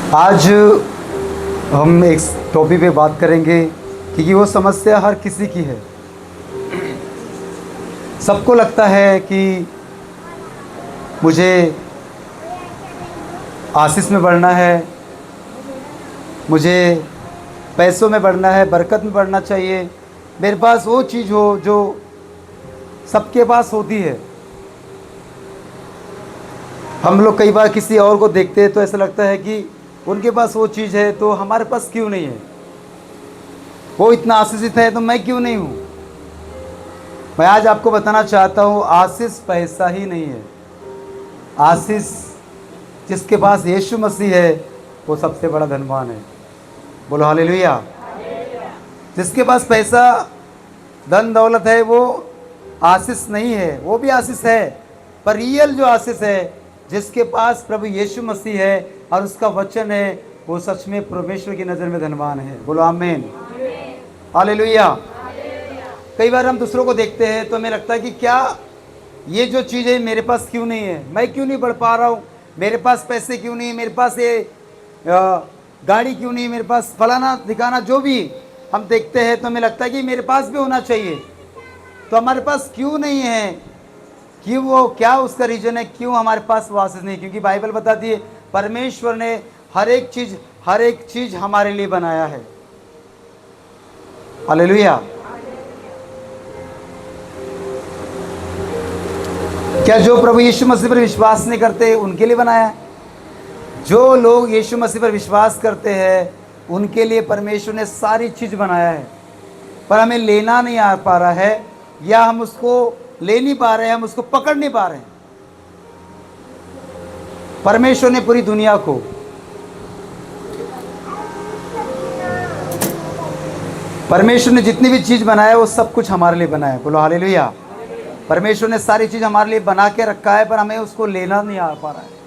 आज हम एक टॉपिक पे बात करेंगे क्योंकि वो समस्या हर किसी की है। सबको लगता है कि मुझे आशीष में बढ़ना है, मुझे पैसों में बढ़ना है, बरकत में बढ़ना चाहिए, मेरे पास वो चीज़ हो जो सबके पास होती है। हम लोग कई बार किसी और को देखते हैं तो ऐसा लगता है कि उनके पास वो चीज़ है तो हमारे पास क्यों नहीं है, वो इतना आशीषित है तो मैं क्यों नहीं हूँ। मैं आज आपको बताना चाहता हूँ, आशीष पैसा ही नहीं है। आशीष जिसके पास यीशु मसीह है वो सबसे बड़ा धनवान है। बोलो हालेलुया। जिसके पास पैसा धन दौलत है वो आशीष नहीं है, वो भी आशीष है, पर रियल जो आशीष है जिसके पास प्रभु यीशु मसीह है और उसका वचन है, वो सच में परमेश्वर की नज़र में धनवान है। बोलो आमीन, हालेलुया। कई बार हम दूसरों को देखते हैं तो हमें लगता है कि क्या ये जो चीज़ है मेरे पास क्यों नहीं है, मैं क्यों नहीं बढ़ पा रहा हूँ, मेरे पास पैसे क्यों नहीं, मेरे पास ये गाड़ी क्यों नहीं, मेरे पास फलाना दिखाना, जो भी हम देखते हैं तो हमें लगता है कि मेरे पास भी होना चाहिए। तो हमारे पास क्यों नहीं है, क्यों, वो क्या उसका रीज़न है क्यों हमारे पास वो आशीष नहीं। क्योंकि बाइबल बताती है परमेश्वर ने हर एक चीज़ हमारे लिए बनाया है। हालेलुया। क्या जो प्रभु यीशु मसीह पर विश्वास नहीं करते उनके लिए बनाया है? जो लोग यीशु मसीह पर विश्वास करते हैं उनके लिए परमेश्वर ने सारी चीज़ बनाया है, पर हमें लेना नहीं आ पा रहा है, या हम उसको ले नहीं पा रहे हैं, हम उसको पकड़ नहीं पा रहे हैं। परमेश्वर ने पूरी दुनिया को, परमेश्वर ने जितनी भी चीज़ बनाया वो सब कुछ हमारे लिए बनाया है। बोलो हालेलुया। परमेश्वर ने सारी चीज़ हमारे लिए बना के रखा है, पर हमें उसको लेना नहीं आ पा रहा है।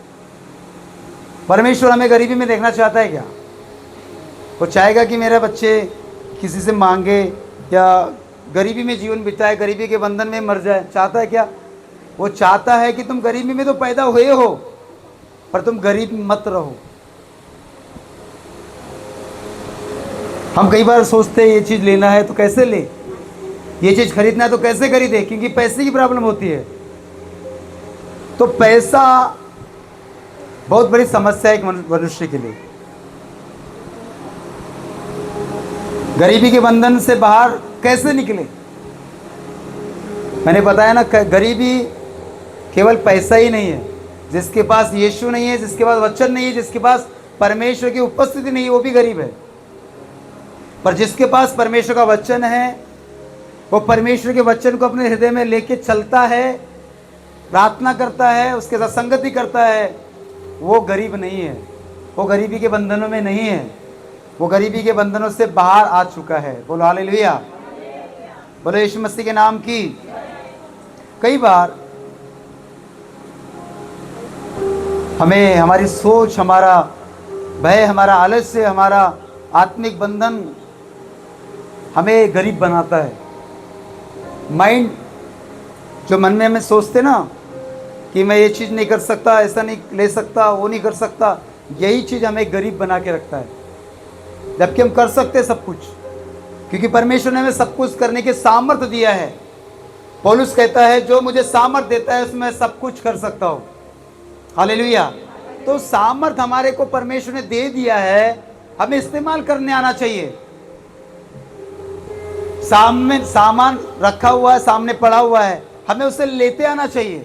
परमेश्वर हमें गरीबी में देखना चाहता है क्या? वो चाहेगा कि मेरे बच्चे किसी से मांगे या गरीबी में जीवन बिताए, गरीबी के बंधन में मर जाए? चाहता है क्या? वो चाहता है कि तुम गरीबी में तो पैदा हुए हो, पर तुम गरीब मत रहो। हम कई बार सोचते हैं ये चीज़ लेना है तो कैसे ले, ये चीज़ खरीदना है तो कैसे खरीदे, क्योंकि पैसे की प्रॉब्लम होती है। तो पैसा बहुत बड़ी समस्या है एक मनुष्य के लिए। गरीबी के बंधन से बाहर कैसे निकले? मैंने बताया ना, गरीबी केवल पैसा ही नहीं है। जिसके पास यीशु नहीं है, जिसके पास वचन नहीं है, जिसके पास परमेश्वर की उपस्थिति नहीं है, वो भी गरीब है। पर जिसके पास परमेश्वर का वचन है, वो परमेश्वर के वचन को अपने हृदय में लेके चलता है, प्रार्थना करता है, उसके साथ संगति करता है, वो गरीब नहीं है, वो गरीबी के बंधनों में नहीं है, वो गरीबी के बंधनों से बाहर आ चुका है। बोलो हालेलुया। बोलो यीशु मसीह के नाम की। कई बार हमें हमारी सोच, हमारा भय, हमारा आलस्य, हमारा आत्मिक बंधन हमें गरीब बनाता है। माइंड जो मन में हमें सोचते ना कि मैं ये चीज़ नहीं कर सकता, ऐसा नहीं ले सकता, वो नहीं कर सकता, यही चीज़ हमें गरीब बना के रखता है। जबकि हम कर सकते हैं सब कुछ, क्योंकि परमेश्वर ने हमें सब कुछ करने के सामर्थ्य दिया है। पौलुस कहता है जो मुझे सामर्थ्य देता है उसमें मैं सब कुछ कर सकता हूँ। हालेलुया। तो सामर्थ्य हमारे को परमेश्वर ने दे दिया है, हमें इस्तेमाल करने आना चाहिए। सामने सामान रखा हुआ है, सामने पड़ा हुआ है, हमें उसे लेते आना चाहिए।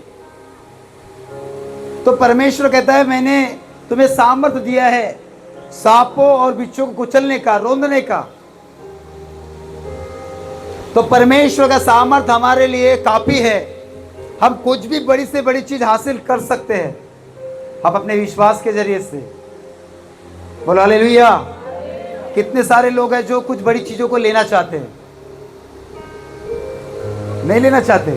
तो परमेश्वर कहता है मैंने तुम्हें सामर्थ्य दिया है सांपों और बिच्छों को कुचलने का, रौंदने का। तो परमेश्वर का सामर्थ्य हमारे लिए काफी है। हम कुछ भी बड़ी से बड़ी चीज हासिल कर सकते हैं हम अपने विश्वास के जरिए से। बोलो हालेलुया। कितने सारे लोग हैं जो कुछ बड़ी चीजों को लेना चाहते हैं, नहीं लेना चाहते,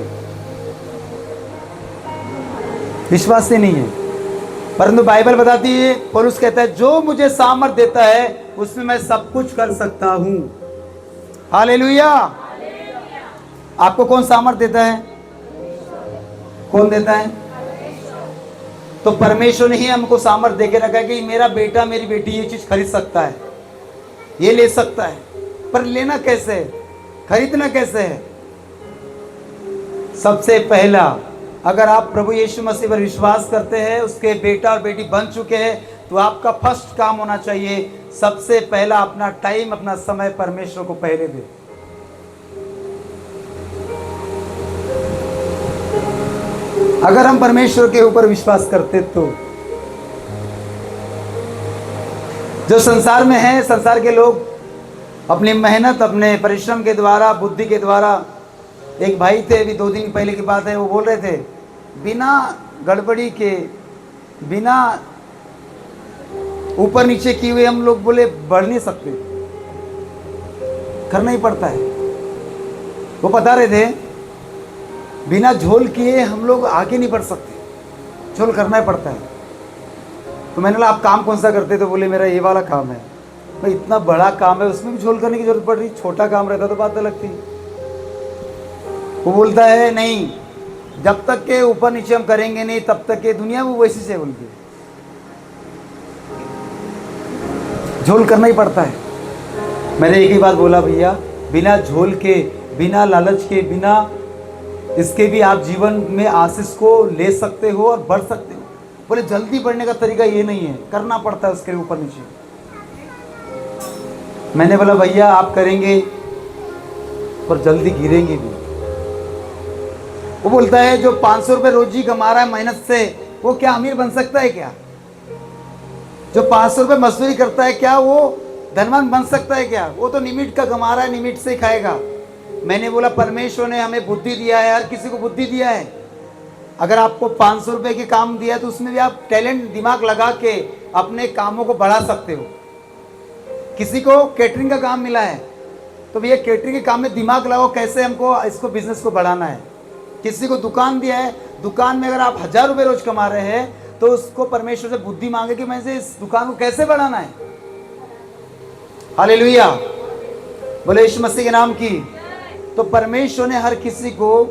विश्वास से नहीं है। परंतु बाइबल बताती है, पौलुस कहता है जो मुझे सामर्थ देता है उसमें मैं सब कुछ कर सकता हूं। हालेलुया। आपको कौन सामर्थ देता है? कौन देता है? तो परमेश्वर ने ही हमको सामर्थ्य देके रखा है कि मेरा बेटा मेरी बेटी ये चीज खरीद सकता है, ये ले सकता है। पर लेना कैसे है, खरीदना कैसे है? सबसे पहला, अगर आप प्रभु यीशु मसीह पर विश्वास करते हैं, उसके बेटा और बेटी बन चुके हैं, तो आपका फर्स्ट काम होना चाहिए, सबसे पहला अपना टाइम, अपना समय परमेश्वर को पहले दे। अगर हम परमेश्वर के ऊपर विश्वास करते तो जो संसार में है, संसार के लोग अपनी मेहनत, अपने परिश्रम के द्वारा, बुद्धि के द्वारा, एक भाई थे, अभी 2 दिन पहले की बात है, वो बोल रहे थे बिना गड़बड़ी के, बिना ऊपर नीचे किए हुए हम लोग बोले बढ़ नहीं सकते, करना ही पड़ता है। वो बता रहे थे बिना झोल किए हम लोग आगे नहीं बढ़ सकते, झोल करना ही पड़ता है। तो मैंने बोला आप काम कौन सा करते? तो बोले मेरा ये वाला काम है। भाई इतना बड़ा काम है, उसमें भी झोल करने की जरूरत पड़ रही, छोटा काम रहता तो बात अलग थी। वो बोलता है नहीं, जब तक के ऊपर नीचे हम करेंगे नहीं तब तक के दुनिया वो वैसी से बोलती है, झोल करना ही पड़ता है। मैंने एक ही बात बोला, भैया बिना झोल के, बिना लालच के, बिना इसके भी आप जीवन में आशीष को ले सकते हो और बढ़ सकते हो। बोले जल्दी बढ़ने का तरीका ये नहीं है, करना पड़ता है उसके ऊपर नीचे। मैंने बोला भैया आप करेंगे पर जल्दी गिरेंगे भी। वो बोलता है जो 500 रुपये रोजी कमा रहा है मेहनत से, वो क्या अमीर बन सकता है क्या? जो 500 रुपये मजदूरी करता है, क्या वो धनवान बन सकता है क्या? वो तो निमिट का कमा रहा है, निमिट से खाएगा। मैंने बोला परमेश्वर ने हमें बुद्धि दिया है, हर किसी को बुद्धि दिया है। अगर आपको 500 रुपये के काम दिया है तो उसमें भी आप टैलेंट, दिमाग लगा के अपने कामों को बढ़ा सकते हो। किसी को कैटरिंग का काम मिला है तो भैया कैटरिंग के काम में दिमाग लगाओ, कैसे हमको इसको बिजनेस को बढ़ाना है। किसी को दुकान दिया है, दुकान में अगर आप 1000 रुपये रोज कमा रहे हैं तो उसको परमेश्वर से बुद्धि मांगे कि मैं से इस दुकान को कैसे बढ़ाना है। हालेलुया, बोले यीशु मसीह के नाम की। तो परमेश्वर ने हर किसी को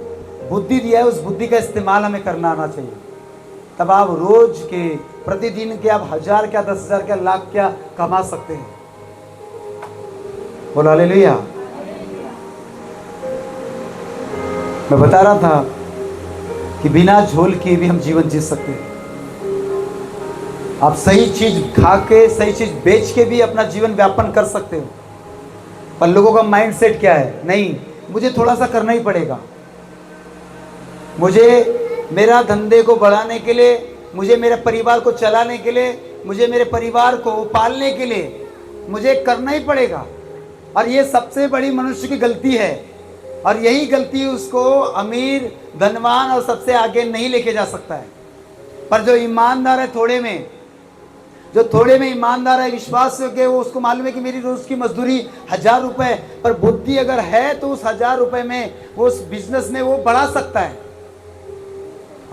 बुद्धि दिया है, उस बुद्धि का इस्तेमाल हमें करना आना चाहिए। तब आप रोज के, प्रतिदिन के आप 1000 क्या, 10,000 क्या, लाख क्या कमा सकते हैं। बोलो हालेलुया। मैं बता रहा था कि बिना झोल के भी हम जीवन जी सकते हैं। आप सही चीज खा के, सही चीज बेच के भी अपना जीवन व्यापन कर सकते हो। पर लोगों का माइंडसेट क्या है? नहीं, मुझे थोड़ा सा करना ही पड़ेगा, मुझे मेरा धंधे को बढ़ाने के लिए, मुझे मेरे परिवार को चलाने के लिए, मुझे मेरे परिवार को पालने के लिए मुझे करना ही पड़ेगा। और ये सबसे बड़ी मनुष्य की गलती है, और यही गलती उसको अमीर, धनवान और सबसे आगे नहीं लेके जा सकता है। पर जो ईमानदार है थोड़े में, जो थोड़े में ईमानदार है, विश्वास के, वो उसको मालूम है कि मेरी रोज की मजदूरी 1000 रुपये, पर बुद्धि अगर है तो उस 1000 रुपये में वो उस बिजनेस में वो बढ़ा सकता है।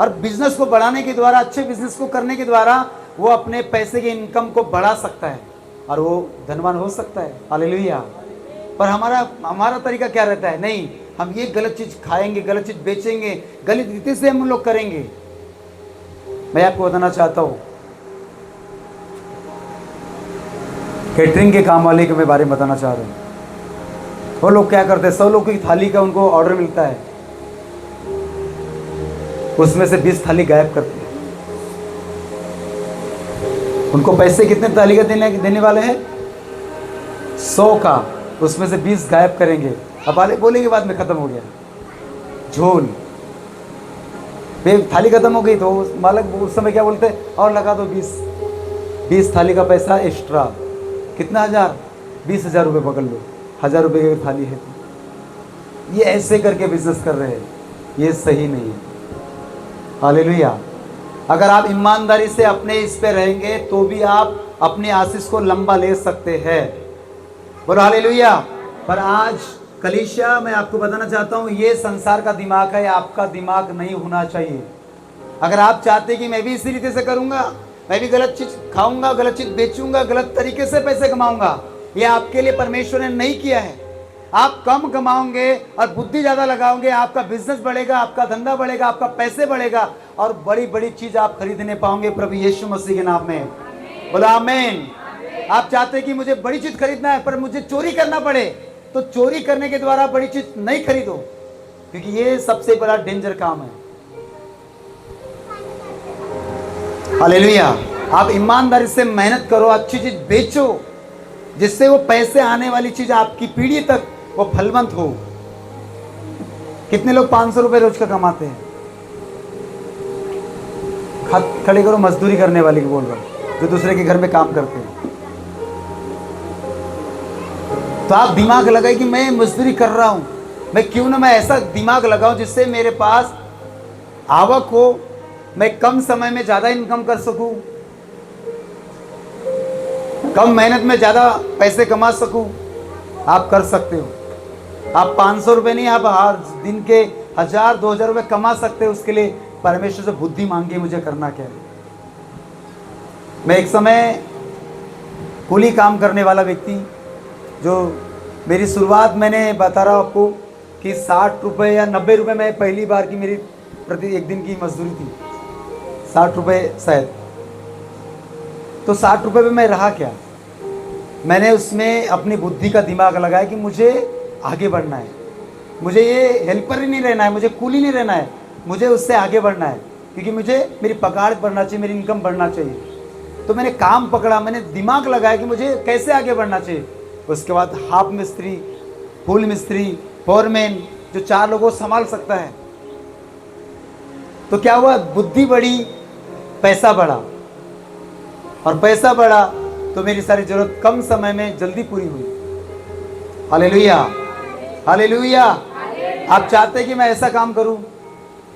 और बिजनेस को बढ़ाने के द्वारा, अच्छे बिजनेस को करने के द्वारा वो अपने पैसे की इनकम को बढ़ा सकता है और वो धनवान हो सकता है। हालेलुया। पर हमारा तरीका क्या रहता है? नहीं, हम ये गलत चीज खाएंगे, गलत चीज बेचेंगे, गलत रीति से हम लोग करेंगे। मैं आपको बताना चाहता हूँ, कैटरिंग के काम वाले के मैं बारे में बताना चाह रहा हूँ। वो लोग क्या करते हैं, 100 लोग की थाली का उनको ऑर्डर मिलता है, उसमें से 20 थाली गायब करते हैं। उनको पैसे कितने थाली का देने वाले हैं? 100 का, उसमें से 20 गायब करेंगे। अब वाले बोलेंगे बाद में खत्म हो गया, झोल, थाली खत्म हो गई। तो मालिक उस समय क्या बोलते हैं? और लगा दो 20 थाली का पैसा एक्स्ट्रा। कितना? 1000, 20,000 रुपये पकड़ लो, 1000 रुपये की थाली है। ये ऐसे करके बिजनेस कर रहे हैं, ये सही नहीं है। हालेलुया। अगर आप ईमानदारी से अपने इस पे रहेंगे तो भी आप अपने आशीष को लंबा ले सकते हैं। बोलो हालेलुया। पर आज कलीसिया, मैं आपको बताना चाहता हूँ, ये संसार का दिमाग है, आपका दिमाग नहीं होना चाहिए। अगर आप चाहते हैं कि मैं भी इसी रीति से करूँगा, मैं भी गलत चीज़ खाऊंगा, गलत चीज़ बेचूंगा, गलत तरीके से पैसे कमाऊंगा, ये आपके लिए परमेश्वर ने नहीं किया है। आप कम कमाओगे और बुद्धि ज़्यादा लगाओगे, आपका बिजनेस बढ़ेगा, आपका धंधा बढ़ेगा, आपका पैसे बढ़ेगा और बड़ी बड़ी चीज़ आप खरीदने पाओगे प्रभु यीशु मसीह के नाम में। बोला आमीन। आप चाहते कि मुझे बड़ी चीज़ खरीदना है पर मुझे चोरी करना पड़े, तो चोरी करने के द्वारा बड़ी चीज़ नहीं खरीदो, क्योंकि ये सबसे बड़ा डेंजर काम है। हालेलुया। आप ईमानदारी से मेहनत करो, अच्छी चीज़ बेचो, जिससे वो पैसे आने वाली चीज़ आपकी पीढ़ी तक वो फलवंत हो। कितने लोग 500 रुपए रोज का कमाते हैं? हाथ खड़े करो, मजदूरी करने वाले की बोल रहा हूँ, जो दूसरे के घर में काम करते हैं। तो आप दिमाग लगाए कि मैं मजदूरी कर रहा हूँ, मैं क्यों ना मैं ऐसा दिमाग लगाऊं जिससे मेरे पास आवक हो, मैं कम समय में ज़्यादा इनकम कर सकूं, कम मेहनत में ज़्यादा पैसे कमा सकूं। आप कर सकते हो। आप 500 रुपये नहीं, आप हर दिन के 1000-2000 रुपये कमा सकते हो। उसके लिए परमेश्वर से बुद्धि मांगिए, मुझे करना क्या है। मैं एक समय कुली काम करने वाला व्यक्ति, जो मेरी शुरुआत मैंने बता रहा हूँ आपको कि 60 रुपये या 90 रुपये में पहली बार की मेरी प्रति एक दिन की मजदूरी थी, 60 रुपये शायद। तो 60 रुपये में मैं रहा क्या, मैंने उसमें अपनी बुद्धि का दिमाग लगाया कि मुझे आगे बढ़ना है, मुझे ये हेल्पर ही नहीं रहना है, मुझे कूली नहीं रहना है, मुझे उससे आगे बढ़ना है, क्योंकि मुझे मेरी पगार बढ़ना चाहिए, मेरी इनकम बढ़ना चाहिए। तो मैंने काम पकड़ा, मैंने दिमाग लगाया कि मुझे कैसे आगे बढ़ना चाहिए। उसके बाद हाफ मिस्त्री, फुल मिस्त्री, फोरमैन, जो 4 लोगों को संभाल सकता है। तो क्या हुआ, बुद्धि बढ़ी, पैसा बढ़ा, और पैसा बढ़ा तो मेरी सारी जरूरत कम समय में जल्दी पूरी हुई। Hallelujah, hallelujah. आप चाहते हैं कि मैं ऐसा काम करूं,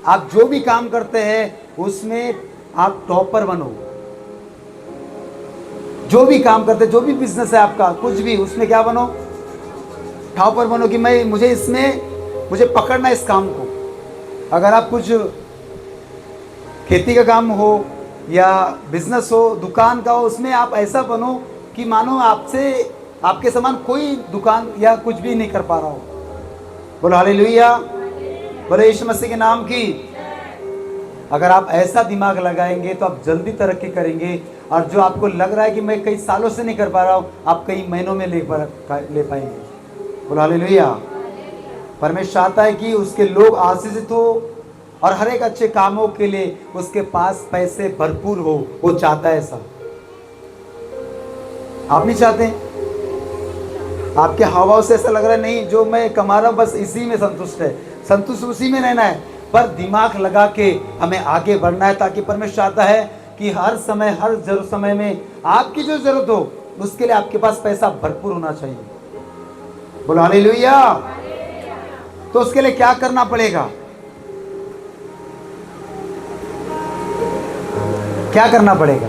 आप जो भी काम करते हैं उसमें आप टॉपर बनो। जो भी काम करते, जो भी बिजनेस है आपका, कुछ भी, उसमें क्या बनो, टॉपर बनो कि मुझे पकड़ना है इस काम को। अगर आप कुछ खेती का काम हो या बिजनेस हो, दुकान का हो, उसमें आप ऐसा बनो कि मानो आपके समान कोई दुकान या कुछ भी नहीं कर पा रहा हो। बोलो हालेलुया, बोलो यीशु मसीह के नाम की। अगर आप ऐसा दिमाग लगाएंगे तो आप जल्दी तरक्की करेंगे, और जो आपको लग रहा है कि मैं कई सालों से नहीं कर पा रहा हूँ, आप कई महीनों में ले पाएंगे। बोलो हालेलुया। परमेश्वर चाहता है कि उसके लोग आशीषित हो और हर एक अच्छे कामों के लिए उसके पास पैसे भरपूर हो। वो चाहता है ऐसा। आप नहीं चाहते? आपके हावभाव से ऐसा लग रहा है नहीं, जो मैं कमा रहा हूं बस इसी में संतुष्ट है, संतुष्ट उसी में रहना है। पर दिमाग लगा के हमें आगे बढ़ना है, ताकि परमेश्वर चाहता है कि हर समय, हर समय में आपकी जो जरूरत हो उसके लिए आपके पास पैसा भरपूर होना चाहिए। बोलो हालेलुया। तो उसके लिए क्या करना पड़ेगा? क्या करना पड़ेगा?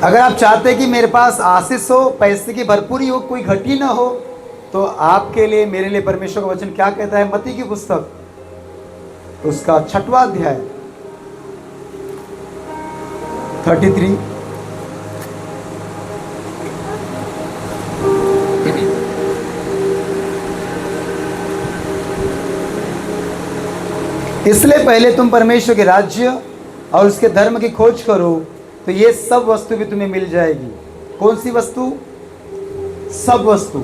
अगर आप चाहते हैं कि मेरे पास आशीष हो, पैसे की भरपूरी हो, कोई घटी ना हो, तो आपके लिए, मेरे लिए परमेश्वर का वचन क्या कहता है? मत्ती की पुस्तक उसका 6वां अध्याय 33 इसलिए पहले तुम परमेश्वर के राज्य और उसके धर्म की खोज करो, तो ये सब वस्तु भी तुम्हें मिल जाएगी। कौन सी वस्तु? सब वस्तु।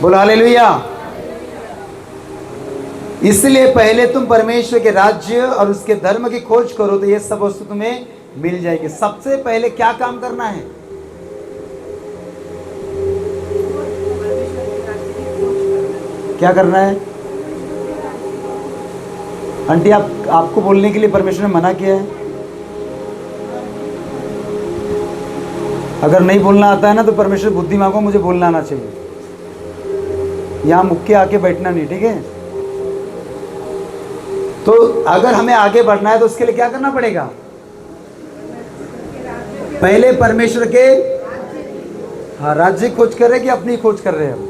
बोलो हालेलुया। इसलिए पहले तुम परमेश्वर के राज्य और उसके धर्म की खोज करो, तो ये सब वस्तु तुम्हें मिल जाएगी। सबसे पहले क्या काम करना है? क्या करना है? आंटी, आपको बोलने के लिए परमेश्वर ने मना किया है। अगर नहीं बोलना आता है ना, तो परमेश्वर बुद्धि मांगो, मुझे बोलना आना चाहिए। यहाँ मुख के आके बैठना नहीं, ठीक है? तो अगर हमें आगे बढ़ना है तो उसके लिए क्या करना पड़ेगा? पहले परमेश्वर के राज्य खोज कर रहे कि अपनी खोज कर रहे हैं हम?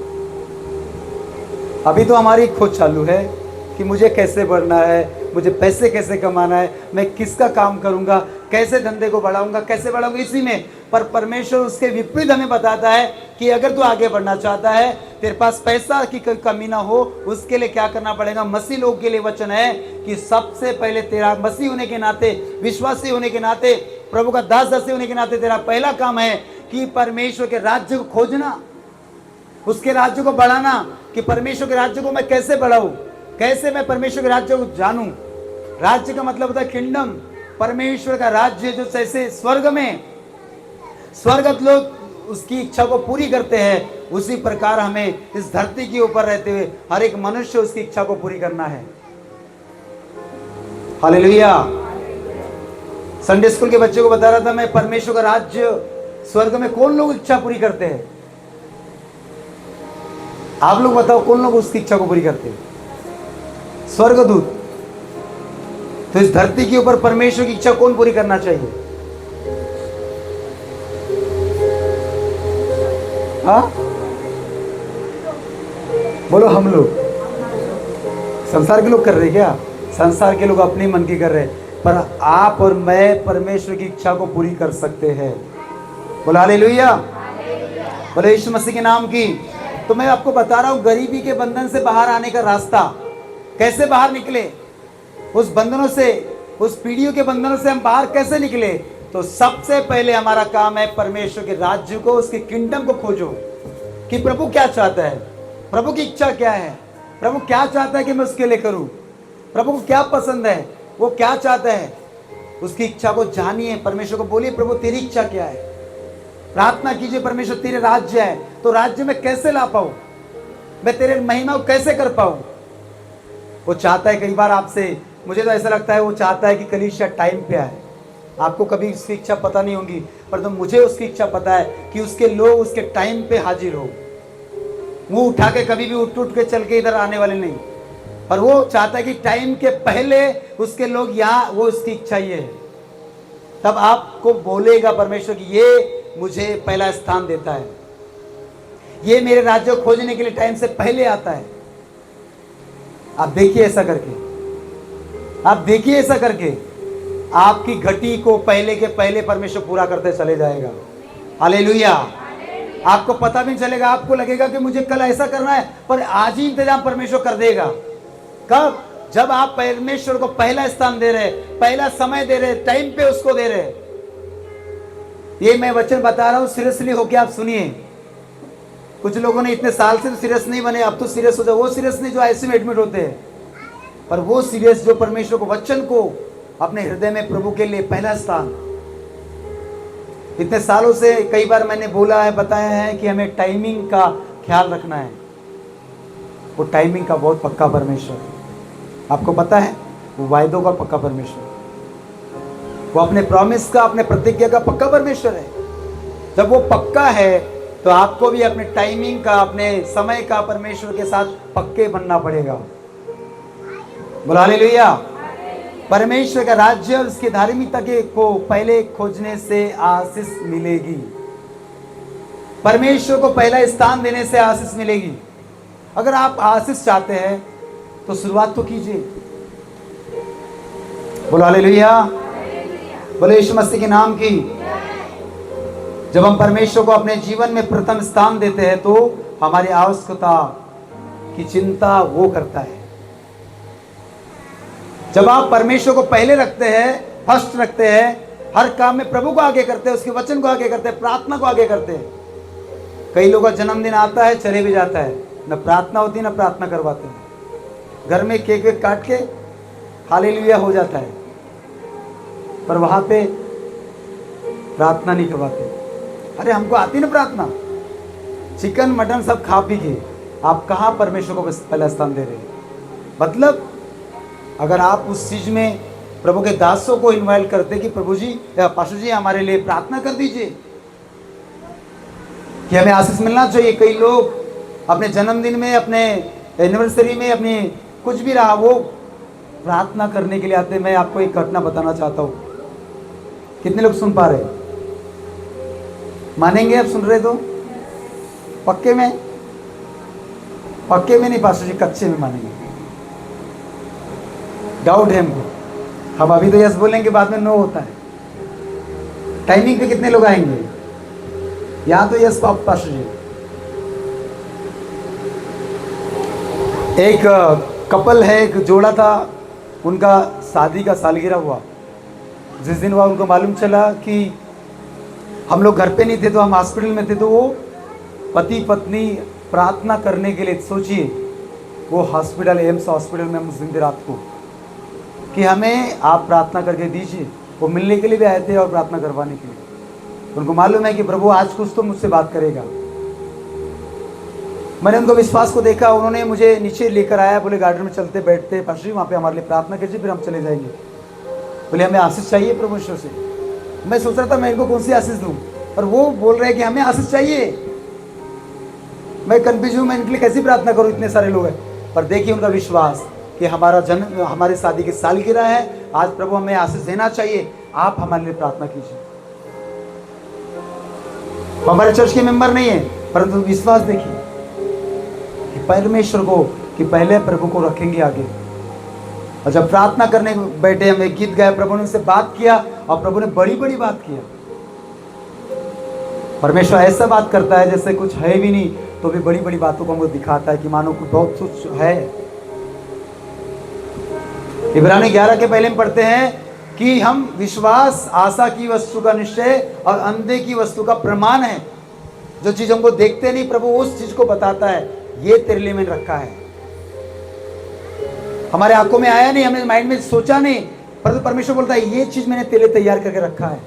अभी तो हमारी खोज चालू है कि मुझे कैसे बढ़ना है, मुझे पैसे कैसे कमाना है, मैं किसका काम करूंगा, कैसे धंधे को बढ़ाऊंगा, कैसे बढ़ाऊंगा, इसी में। पर परमेश्वर उसके विपरीत हमें बताता है कि अगर तू आगे बढ़ना चाहता है, तेरे पास पैसा की कोई कमी ना हो, उसके लिए क्या करना पड़ेगा। मसीह लोग के लिए वचन है कि सबसे पहले तेरा मसीह होने के नाते, विश्वासी होने के नाते, प्रभु का दास दासी होने के नाते तेरा पहला काम है कि परमेश्वर के राज्य को खोजना, उसके राज्य को बढ़ाना। कि परमेश्वर के राज्य को मैं कैसे बढ़ाऊं, कैसे मैं परमेश्वर के राज्य को जानूं। राज्य का मतलब होता है किंगडम, परमेश्वर का राज्य जो जैसे स्वर्ग में स्वर्गत लोग उसकी इच्छा को पूरी करते हैं, उसी प्रकार हमें इस धरती के ऊपर रहते हुए हर एक मनुष्य उसकी इच्छा को पूरी करना है। हालेलुया। संडे स्कूल के बच्चे को बता रहा था मैं, परमेश्वर का राज्य स्वर्ग में कौन लोग इच्छा पूरी करते हैं? आप लोग बताओ, कौन लोग उसकी इच्छा को पूरी करते हैं? स्वर्गदूत। तो इस धरती के ऊपर परमेश्वर की इच्छा कौन पूरी करना चाहिए? हाँ बोलो, हम लोग। संसार के लोग कर रहे क्या? संसार के लोग अपने मन की कर रहे हैं, पर आप और मैं परमेश्वर की इच्छा को पूरी कर सकते हैं। बोलो हालेलुया, बोलो यीशु मसीह के नाम की। तो मैं आपको बता रहा हूं गरीबी के बंधन से बाहर आने का रास्ता कैसे बाहर निकले, उस बंधनों से, उस पीढ़ियों के बंधनों से हम बाहर कैसे निकले। तो सबसे पहले हमारा काम है परमेश्वर के राज्य को, उसके किंगडम को खोजो कि प्रभु क्या चाहता है, प्रभु की इच्छा क्या है, प्रभु क्या चाहता है कि मैं उसके लिए करूं, प्रभु को क्या पसंद है, वो क्या चाहता है। उसकी इच्छा को जानिए, परमेश्वर को बोलिए प्रभु तेरी इच्छा क्या है। प्रार्थना कीजिए, परमेश्वर तेरे राज्य है तो राज्य में कैसे ला पाऊं, मैं तेरे महिमा को कैसे कर पाऊं। वो चाहता है कई बार आपसे, मुझे तो ऐसा लगता है वो चाहता है कि कलीसिया टाइम पे आए। आपको कभी उसकी इच्छा पता नहीं होगी, पर तो मुझे उसकी इच्छा पता है कि उसके लोग उसके टाइम पे हाजिर हो। मुंह उठा के कभी भी उठ के चल के इधर आने वाले नहीं, पर वो चाहता है कि टाइम के पहले उसके लोग यहाँ, वो उसकी इच्छा ये है। तब आपको बोलेगा परमेश्वर कि ये मुझे पहला स्थान देता है, ये मेरे राज्य को खोजने के लिए टाइम से पहले आता है। आप देखिए ऐसा करके, आप देखिए ऐसा करके, आपकी घटी को पहले के पहले परमेश्वर पूरा करते चले जाएगा। हालेलुया। आपको पता भी नहीं चलेगा, आपको लगेगा कि मुझे कल ऐसा करना है, पर आज ही इंतजाम परमेश्वर कर देगा। कब? जब आप परमेश्वर को पहला स्थान दे रहे, पहला समय दे रहे, टाइम पे उसको दे रहे। ये मैं वचन बता रहा हूं, सीरियसली होके आप सुनिए। कुछ लोगों ने इतने साल से तो सीरियस नहीं बने, अब तो सीरियस हो जाओ। वो सीरियस नहीं जो आईसीयू में एडमिट होते हैं, पर वो सीरियस जो परमेश्वर को, वचन को अपने हृदय में, प्रभु के लिए पहला स्थान। इतने सालों से कई बार मैंने बोला है, बताया है कि हमें टाइमिंग का ख्याल रखना है। वो टाइमिंग का बहुत पक्का परमेश्वर है, आपको पता है। वो वायदों का पक्का परमेश्वर, वो अपने प्रॉमिस का, अपने प्रतिज्ञा का पक्का परमेश्वर है। जब वो पक्का है तो आपको भी अपने टाइमिंग का, अपने समय का परमेश्वर के साथ पक्के बनना पड़ेगा। बोलो हालेलुया। परमेश्वर का राज्य और उसकी धार्मिकता को पहले खोजने से आशीष मिलेगी। परमेश्वर को पहला स्थान देने से आशीष मिलेगी। अगर आप आशीष चाहते हैं तो शुरुआत तो कीजिए। बोलो हालेलुया, बोलो यीशु मसीह के नाम की। जब हम परमेश्वर को अपने जीवन में प्रथम स्थान देते हैं तो हमारी आवश्यकता की चिंता वो करता है। जब आप परमेश्वर को पहले रखते हैं, फर्स्ट रखते हैं, हर काम में प्रभु को आगे करते हैं, उसके वचन को आगे करते हैं, प्रार्थना को आगे करते हैं। कई लोगों का जन्मदिन आता है, चले भी जाता है, न प्रार्थना होती न प्रार्थना करवाते हैं। घर में केक वेक काट के हालेलुया हो जाता है, पर वहां पे प्रार्थना नहीं करवाते। अरे हमको आती ना प्रार्थना, चिकन मटन सब खा पी के आप कहाँ परमेश्वर को पहला स्थान दे रहे हैं। मतलब अगर आप उस चीज में प्रभु के दासों को इन्वाइट करते कि प्रभु जी, पास्टर जी हमारे लिए प्रार्थना कर दीजिए कि हमें आशीष मिलना चाहिए। कई लोग अपने जन्मदिन में, अपने एनिवर्सरी में, अपनी कुछ भी रहा, वो प्रार्थना करने के लिए आते। मैं आपको एक घटना बताना चाहता हूँ। कितने लोग सुन पा रहे? मानेंगे आप? सुन रहे तो पक्के में, पक्के में नहीं पास्टर जी, कच्चे में मानेंगे। डाउट है हमको। हम अभी तो यस बोलेंगे, बाद में नो होता है। टाइमिंग पे कितने लोग आएंगे? यहाँ तो यस पास्टर जी। एक कपल है, एक जोड़ा था, उनका शादी का सालगिरह हुआ। जिस दिन हुआ उनको मालूम चला कि हम लोग घर पे नहीं थे, तो हम हॉस्पिटल में थे, तो वो पति पत्नी प्रार्थना करने के लिए, सोचिए वो हॉस्पिटल, एम्स हॉस्पिटल में हम उस दिन रात को कि हमें आप प्रार्थना करके दीजिए। वो मिलने के लिए भी आए थे और प्रार्थना करवाने के लिए। उनको मालूम है कि प्रभु आज कुछ तो मुझसे बात करेगा। मैंने उनको विश्वास को देखा, उन्होंने मुझे नीचे लेकर आया, बोले गार्डन में चलते बैठते पास्टर जी, वहाँ पे हमारे लिए प्रार्थना कीजिए, फिर हम चले जाएंगे। बोले हमें आशीष चाहिए प्रभु ईश्वर से। मैं सोच रहा था मैं इनको कौन सी आशीष दूँ, और वो बोल रहे हैं कि हमें आशीष चाहिए। मैं कंफ्यूज हूँ, मैं इनके लिए कैसी प्रार्थना करूँ, इतने सारे लोग हैं। पर देखिए उनका विश्वास कि हमारा जन्म, हमारी शादी की सालगिरह है, आज प्रभु हमें आशीष देना चाहिए, आप हमारे लिए प्रार्थना कीजिए। हमारे चर्च के मेंबर नहीं है, परंतु विश्वास देखिए कि परमेश्वर को, कि पहले प्रभु को रखेंगे आगे। और जब प्रार्थना करने बैठे, हम एक गीत गाए, प्रभु ने उनसे बात किया और प्रभु ने बड़ी बड़ी बात किया। परमेश्वर ऐसा बात करता है जैसे कुछ है भी नहीं, तो भी बड़ी बड़ी बातों को हमको दिखाता है कि मानो कुछ बहुत कुछ है। इब्रानी 11 के पहले में पढ़ते हैं कि हम विश्वास आशा की वस्तु का निश्चय और अंधे की वस्तु का प्रमाण है। जो चीज हमको देखते नहीं, प्रभु उस चीज को बताता है, ये तेरे लिए मैंने रखा है। हमारे आंखों में आया नहीं, हमने माइंड में सोचा नहीं, परंतु परमेश्वर बोलता है ये चीज मैंने तेरे लिए तैयार करके रखा है।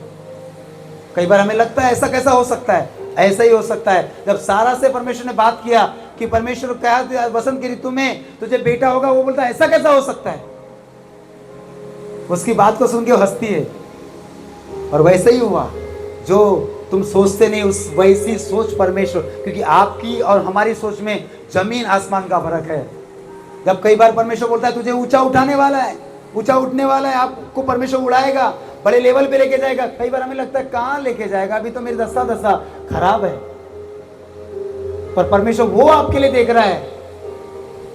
कई बार हमें लगता है ऐसा कैसा हो सकता है, ऐसा ही हो सकता है। जब सारा से परमेश्वर ने बात किया कि परमेश्वर कहा वसंत की ऋतु में तुझे बेटा होगा, वो बोलता है ऐसा कैसा हो सकता है। उसकी बात को सुन के वो हंसती है। और वैसे ही हुआ, जो तुम सोचते नहीं उस वैसी सोच परमेश्वर, क्योंकि आपकी और हमारी सोच में जमीन आसमान का फर्क है। जब कई बार परमेश्वर बोलता है तुझे ऊंचा उठाने वाला है, ऊंचा उठने वाला है, आपको परमेश्वर उड़ाएगा, बड़े लेवल पे लेके जाएगा। कई बार हमें लगता है कहां लेके जाएगा, अभी तो मेरी दशा खराब है। पर परमेश्वर वो आपके लिए देख रहा है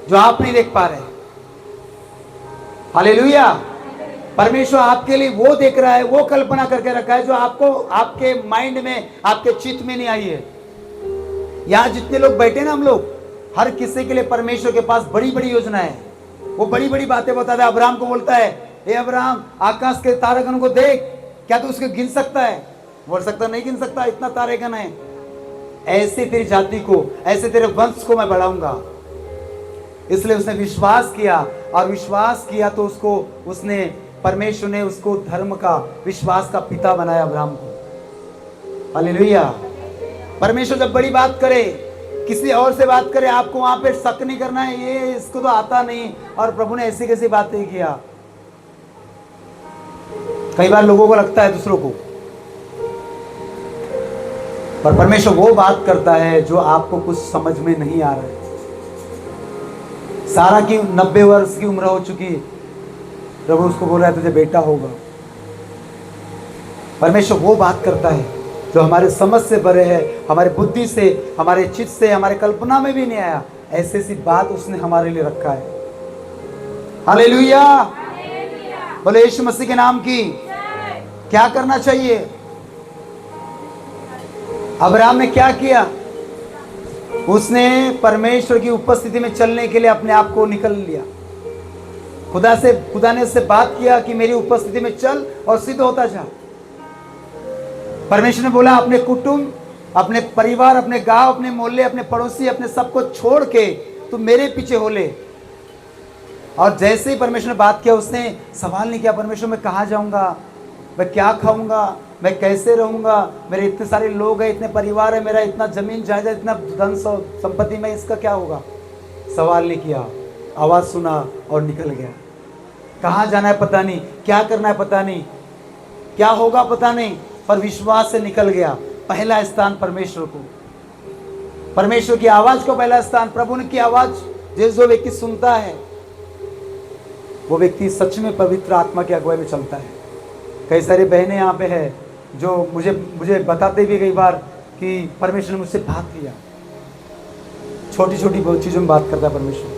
जो आप नहीं देख पा रहे। हालेलुया। परमेश्वर आपके लिए वो देख रहा है, वो कल्पना करके रखा है जो आपको, आपके माइंड में, आपके चित्त में नहीं आई है। यहां जितने लोग बैठे ना, हम लोग, हर किसी के लिए परमेश्वर के पास बड़ी बड़ी योजना है। वो बड़ी बड़ी बातें बताता है। अब्राहम को बोलता है, हे अब्राहम, आकाश के तारागण को देख, क्या तू उसके गिन सकता है? बोल सकता नहीं गिन सकता, इतना तारागण है। ऐसे तेरी जाति को, ऐसे तेरे वंश को मैं बढ़ाऊंगा। इसलिए उसने विश्वास किया, और विश्वास किया तो उसको, उसने, परमेश्वर ने उसको धर्म का, विश्वास का पिता बनाया अब्राहम को। हालेलुया। परमेश्वर जब बड़ी बात करे, किसी और से बात करे, आपको वहां पे शक नहीं करना है, ये इसको तो आता नहीं, और प्रभु ने ऐसी कैसी बातें किया। कई बार लोगों को लगता है दूसरों को, पर परमेश्वर वो बात करता है जो आपको कुछ समझ में नहीं आ रहा है। सारा की 90 वर्ष की उम्र हो चुकी है, प्रभु उसको बोल रहा है तुझे बेटा होगा। परमेश्वर वो बात करता है जो हमारे समझ से परे है, हमारे बुद्धि से, हमारे चित्त से, हमारे कल्पना में भी नहीं आया। ऐसी सी बात उसने हमारे लिए रखा है। हालेलुया। बोले यीशु मसीह के नाम की। क्या करना चाहिए? अब्राहम ने क्या किया? उसने परमेश्वर की उपस्थिति में चलने के लिए अपने आप को निकल लिया। खुदा ने उससे बात किया कि मेरी उपस्थिति में चल और सिद्ध होता जा। परमेश्वर ने बोला अपने कुटुंब, अपने परिवार, अपने गांव, अपने मोहल्ले, अपने पड़ोसी, अपने सबको छोड़ के तू मेरे पीछे हो ले। और जैसे ही परमेश्वर ने बात किया, उसने सवाल नहीं किया परमेश्वर मैं कहाँ जाऊंगा, मैं क्या खाऊंगा, मैं कैसे रहूंगा, मेरे इतने सारे लोग हैं, इतने परिवार है, मेरा इतना जमीन जायदाद, इतना धन संपत्ति में, इसका क्या होगा। सवाल नहीं किया, आवाज सुना और निकल गया। कहाँ जाना है पता नहीं, क्या करना है पता नहीं, क्या होगा पता नहीं, पर विश्वास से निकल गया। पहला स्थान परमेश्वर को, परमेश्वर की आवाज को पहला स्थान। प्रभु की आवाज जो व्यक्ति सुनता है, वो व्यक्ति सच में पवित्र आत्मा की अगुवाई में चलता है। कई सारी बहनें यहाँ पे है जो मुझे बताते भी कई बार कि परमेश्वर ने मुझसे बात किया। छोटी छोटी बहुत चीज़ों में बात करता है परमेश्वर।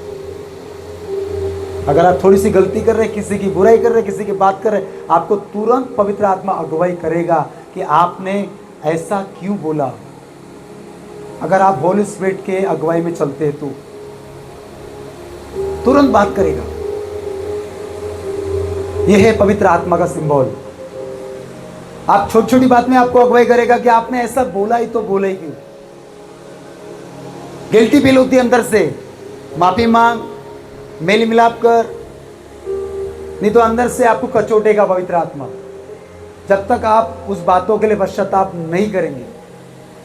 अगर आप थोड़ी सी गलती कर रहे हैं, किसी की बुराई कर रहे हैं, किसी की बात कर रहे हैं, आपको तुरंत पवित्र आत्मा अगुवाई करेगा कि आपने ऐसा क्यों बोला। अगर आप होली स्पिरिट के अगुवाई में चलते हैं तो तुरंत बात करेगा। यह है पवित्र आत्मा का सिंबल। आप छोटी छोटी बात में आपको अगुवाई करेगा कि आपने ऐसा बोला ही तो बोला ही क्यों। गिल्टी फील होती है अंदर से, माफी मांग, मेल मिलाप कर, नहीं तो अंदर से आपको कचोटेगा पवित्र आत्मा जब तक आप उस बातों के लिए पश्चाताप नहीं करेंगे।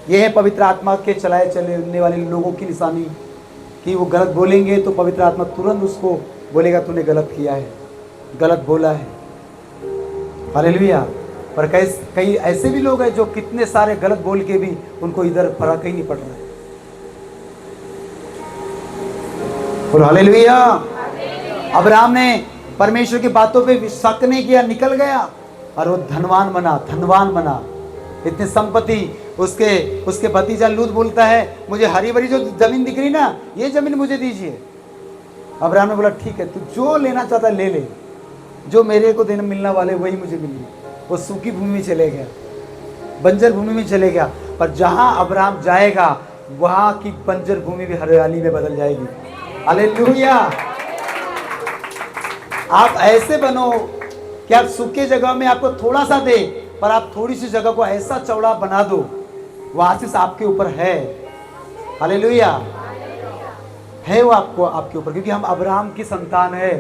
यह है पवित्र आत्मा के चलाए चलने वाले लोगों की निशानी कि वो गलत बोलेंगे तो पवित्र आत्मा तुरंत उसको बोलेगा तूने गलत किया है, गलत बोला है। हालेलुया। पर कई ऐसे भी लोग हैं जो कितने सारे गलत बोल के भी उनको इधर फर्क ही नहीं पड़ रहा है। बोलो हालेलुया। अब्राहम ने परमेश्वर की बातों पे शक नहीं किया, निकल गया और वो धनवान बना। इतनी संपत्ति। उसके भतीजा लूत बोलता है मुझे हरी भरी जो जमीन दिख रही ना, ये जमीन मुझे दीजिए। अब्राहम ने बोला ठीक है, तू जो लेना चाहता ले ले, जो मेरे को देना मिलना वाले वही मुझे मिली। वो सूखी भूमि में चले गया, बंजर भूमि में चले गया, पर जहां अब्राहम जाएगा वहां की बंजर भूमि भी हरियाली में बदल जाएगी। हालेलुया। आप ऐसे बनो कि आप सूखे जगह में आपको थोड़ा सा दे, पर आप थोड़ी सी जगह को ऐसा चौड़ा बना दो, वो आशीष आपके ऊपर है। हालेलुया। है वो आपके ऊपर, क्योंकि हम अब्राहम की संतान है।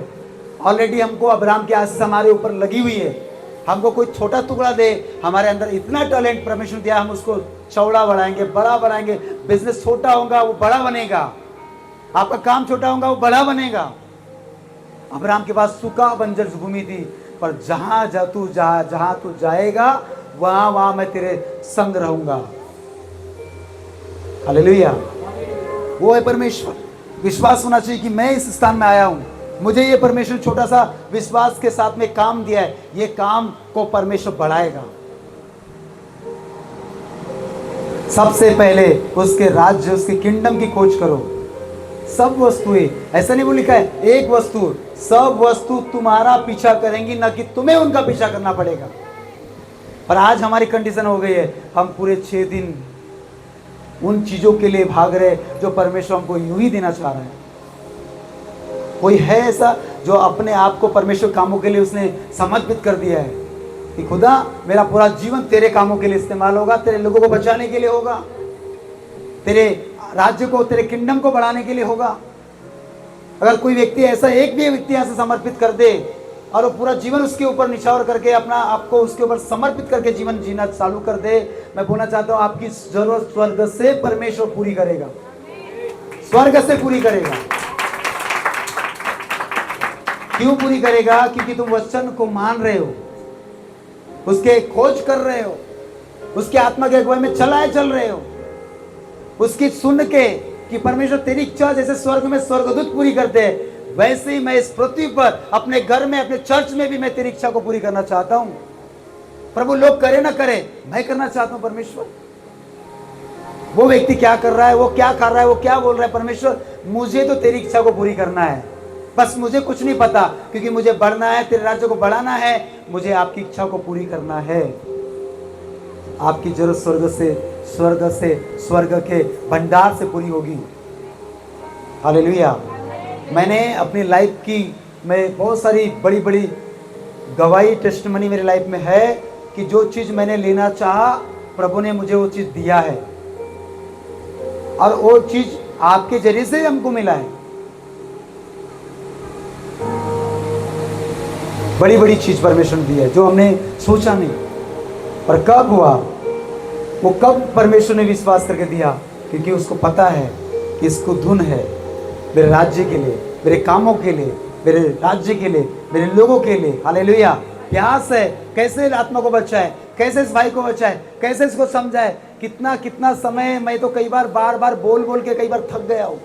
ऑलरेडी हमको अब्राहम की आशीष हमारे ऊपर लगी हुई है। हमको कोई छोटा टुकड़ा दे, हमारे अंदर इतना टैलेंट परमेश्वर दिया, हम उसको चौड़ा बढ़ाएंगे, बड़ा बढ़ाएंगे। बिजनेस छोटा होगा वो बड़ा बनेगा, आपका काम छोटा होगा वो बड़ा बनेगा। अब्राहम के पास सूखा बंजर भूमि थी, पर जहां तू जाएगा वहां मैं तेरे संग रहूंगा। हालेलुया। वो है परमेश्वर। विश्वास होना चाहिए कि मैं इस स्थान में आया हूं, मुझे ये परमेश्वर छोटा सा विश्वास के साथ में काम दिया है, ये काम को परमेश्वर बढ़ाएगा। सबसे पहले उसके राज्य, उसके किंगडम की खोज करो। सब वस्तुएं, ऐसा नहीं वो लिखा है एक वस्तु, सब वस्तु तुम्हारा पीछा करेंगी, ना कि तुम्हें उनका पीछा करना पड़ेगा। पर आज हमारी कंडीशन हो गई है, हम पूरे 6 दिन उन चीजों के लिए भाग रहे जो परमेश्वर हमको यूं ही देना चाह रहा है। कोई है ऐसा जो अपने आप को परमेश्वर कामों के लिए उसने समर्पित कर दिया है कि खुदा मेरा पूरा जीवन तेरे कामों के लिए इस्तेमाल होगा, तेरे लोगों को बचाने के लिए होगा, तेरे राज्य को, तेरे किंगडम को बढ़ाने के लिए होगा। अगर कोई व्यक्ति ऐसा, एक भी व्यक्ति ऐसा समर्पित कर दे और वो पूरा जीवन उसके ऊपर निछावर करके अपना आपको उसके ऊपर समर्पित करके जीवन जीना चालू कर दे, मैं बोलना चाहता हूँ आपकी जरूरत स्वर्ग से परमेश्वर पूरी करेगा, स्वर्ग से पूरी करेगा। क्यों पूरी करेगा? क्योंकि तुम वचन को मान रहे हो, उसके खोज कर रहे हो, उसके आत्मा के अगुवाई में चल रहे हो, उसकी सुन के कि परमेश्वर तेरी इच्छा जैसे स्वर्ग में स्वर्गदूत पूरी करते हैं, वैसे ही मैं इस पृथ्वी पर अपने घर में, अपने चर्च में भी मैं तेरी इच्छा को पूरी करना चाहता हूं। प्रभु लोग करे ना करे, मैं करना चाहता हूं। परमेश्वर वो व्यक्ति क्या कर रहा है, वो क्या कर रहा है, वो क्या बोल रहा है, परमेश्वर मुझे तो तेरी इच्छा को पूरी करना है, बस मुझे कुछ नहीं पता, क्योंकि मुझे बढ़ना है, तेरे राज्य को बढ़ाना है, मुझे आपकी इच्छा को पूरी करना है। आपकी जरूरत स्वर्ग के भंडार से पूरी होगी। हालेलुया। मैंने अपनी लाइफ की मैं बहुत सारी बड़ी बड़ी गवाही, टेस्टिमनी मेरी लाइफ में है कि जो चीज़ मैंने लेना चाहा प्रभु ने मुझे वो चीज़ दिया है, और वो चीज़ आपके जरिए से हमको मिला है। बड़ी बड़ी चीज़ परमेश्वर ने दी है जो हमने सोचा नहीं, पर कब हुआ वो, कब परमेश्वर ने विश्वास करके दिया, क्योंकि उसको पता है कि इसको धुन है मेरे राज्य के लिए, मेरे कामों के लिए, मेरे राज्य के लिए, मेरे लोगों के लिए। हालेलुया। प्यास है कैसे आत्मा को बचाए, कैसे इस भाई को बचाए, कैसे इसको समझाए। कितना समय मैं तो कई बार बार बोल के कई बार थक गया हूँ।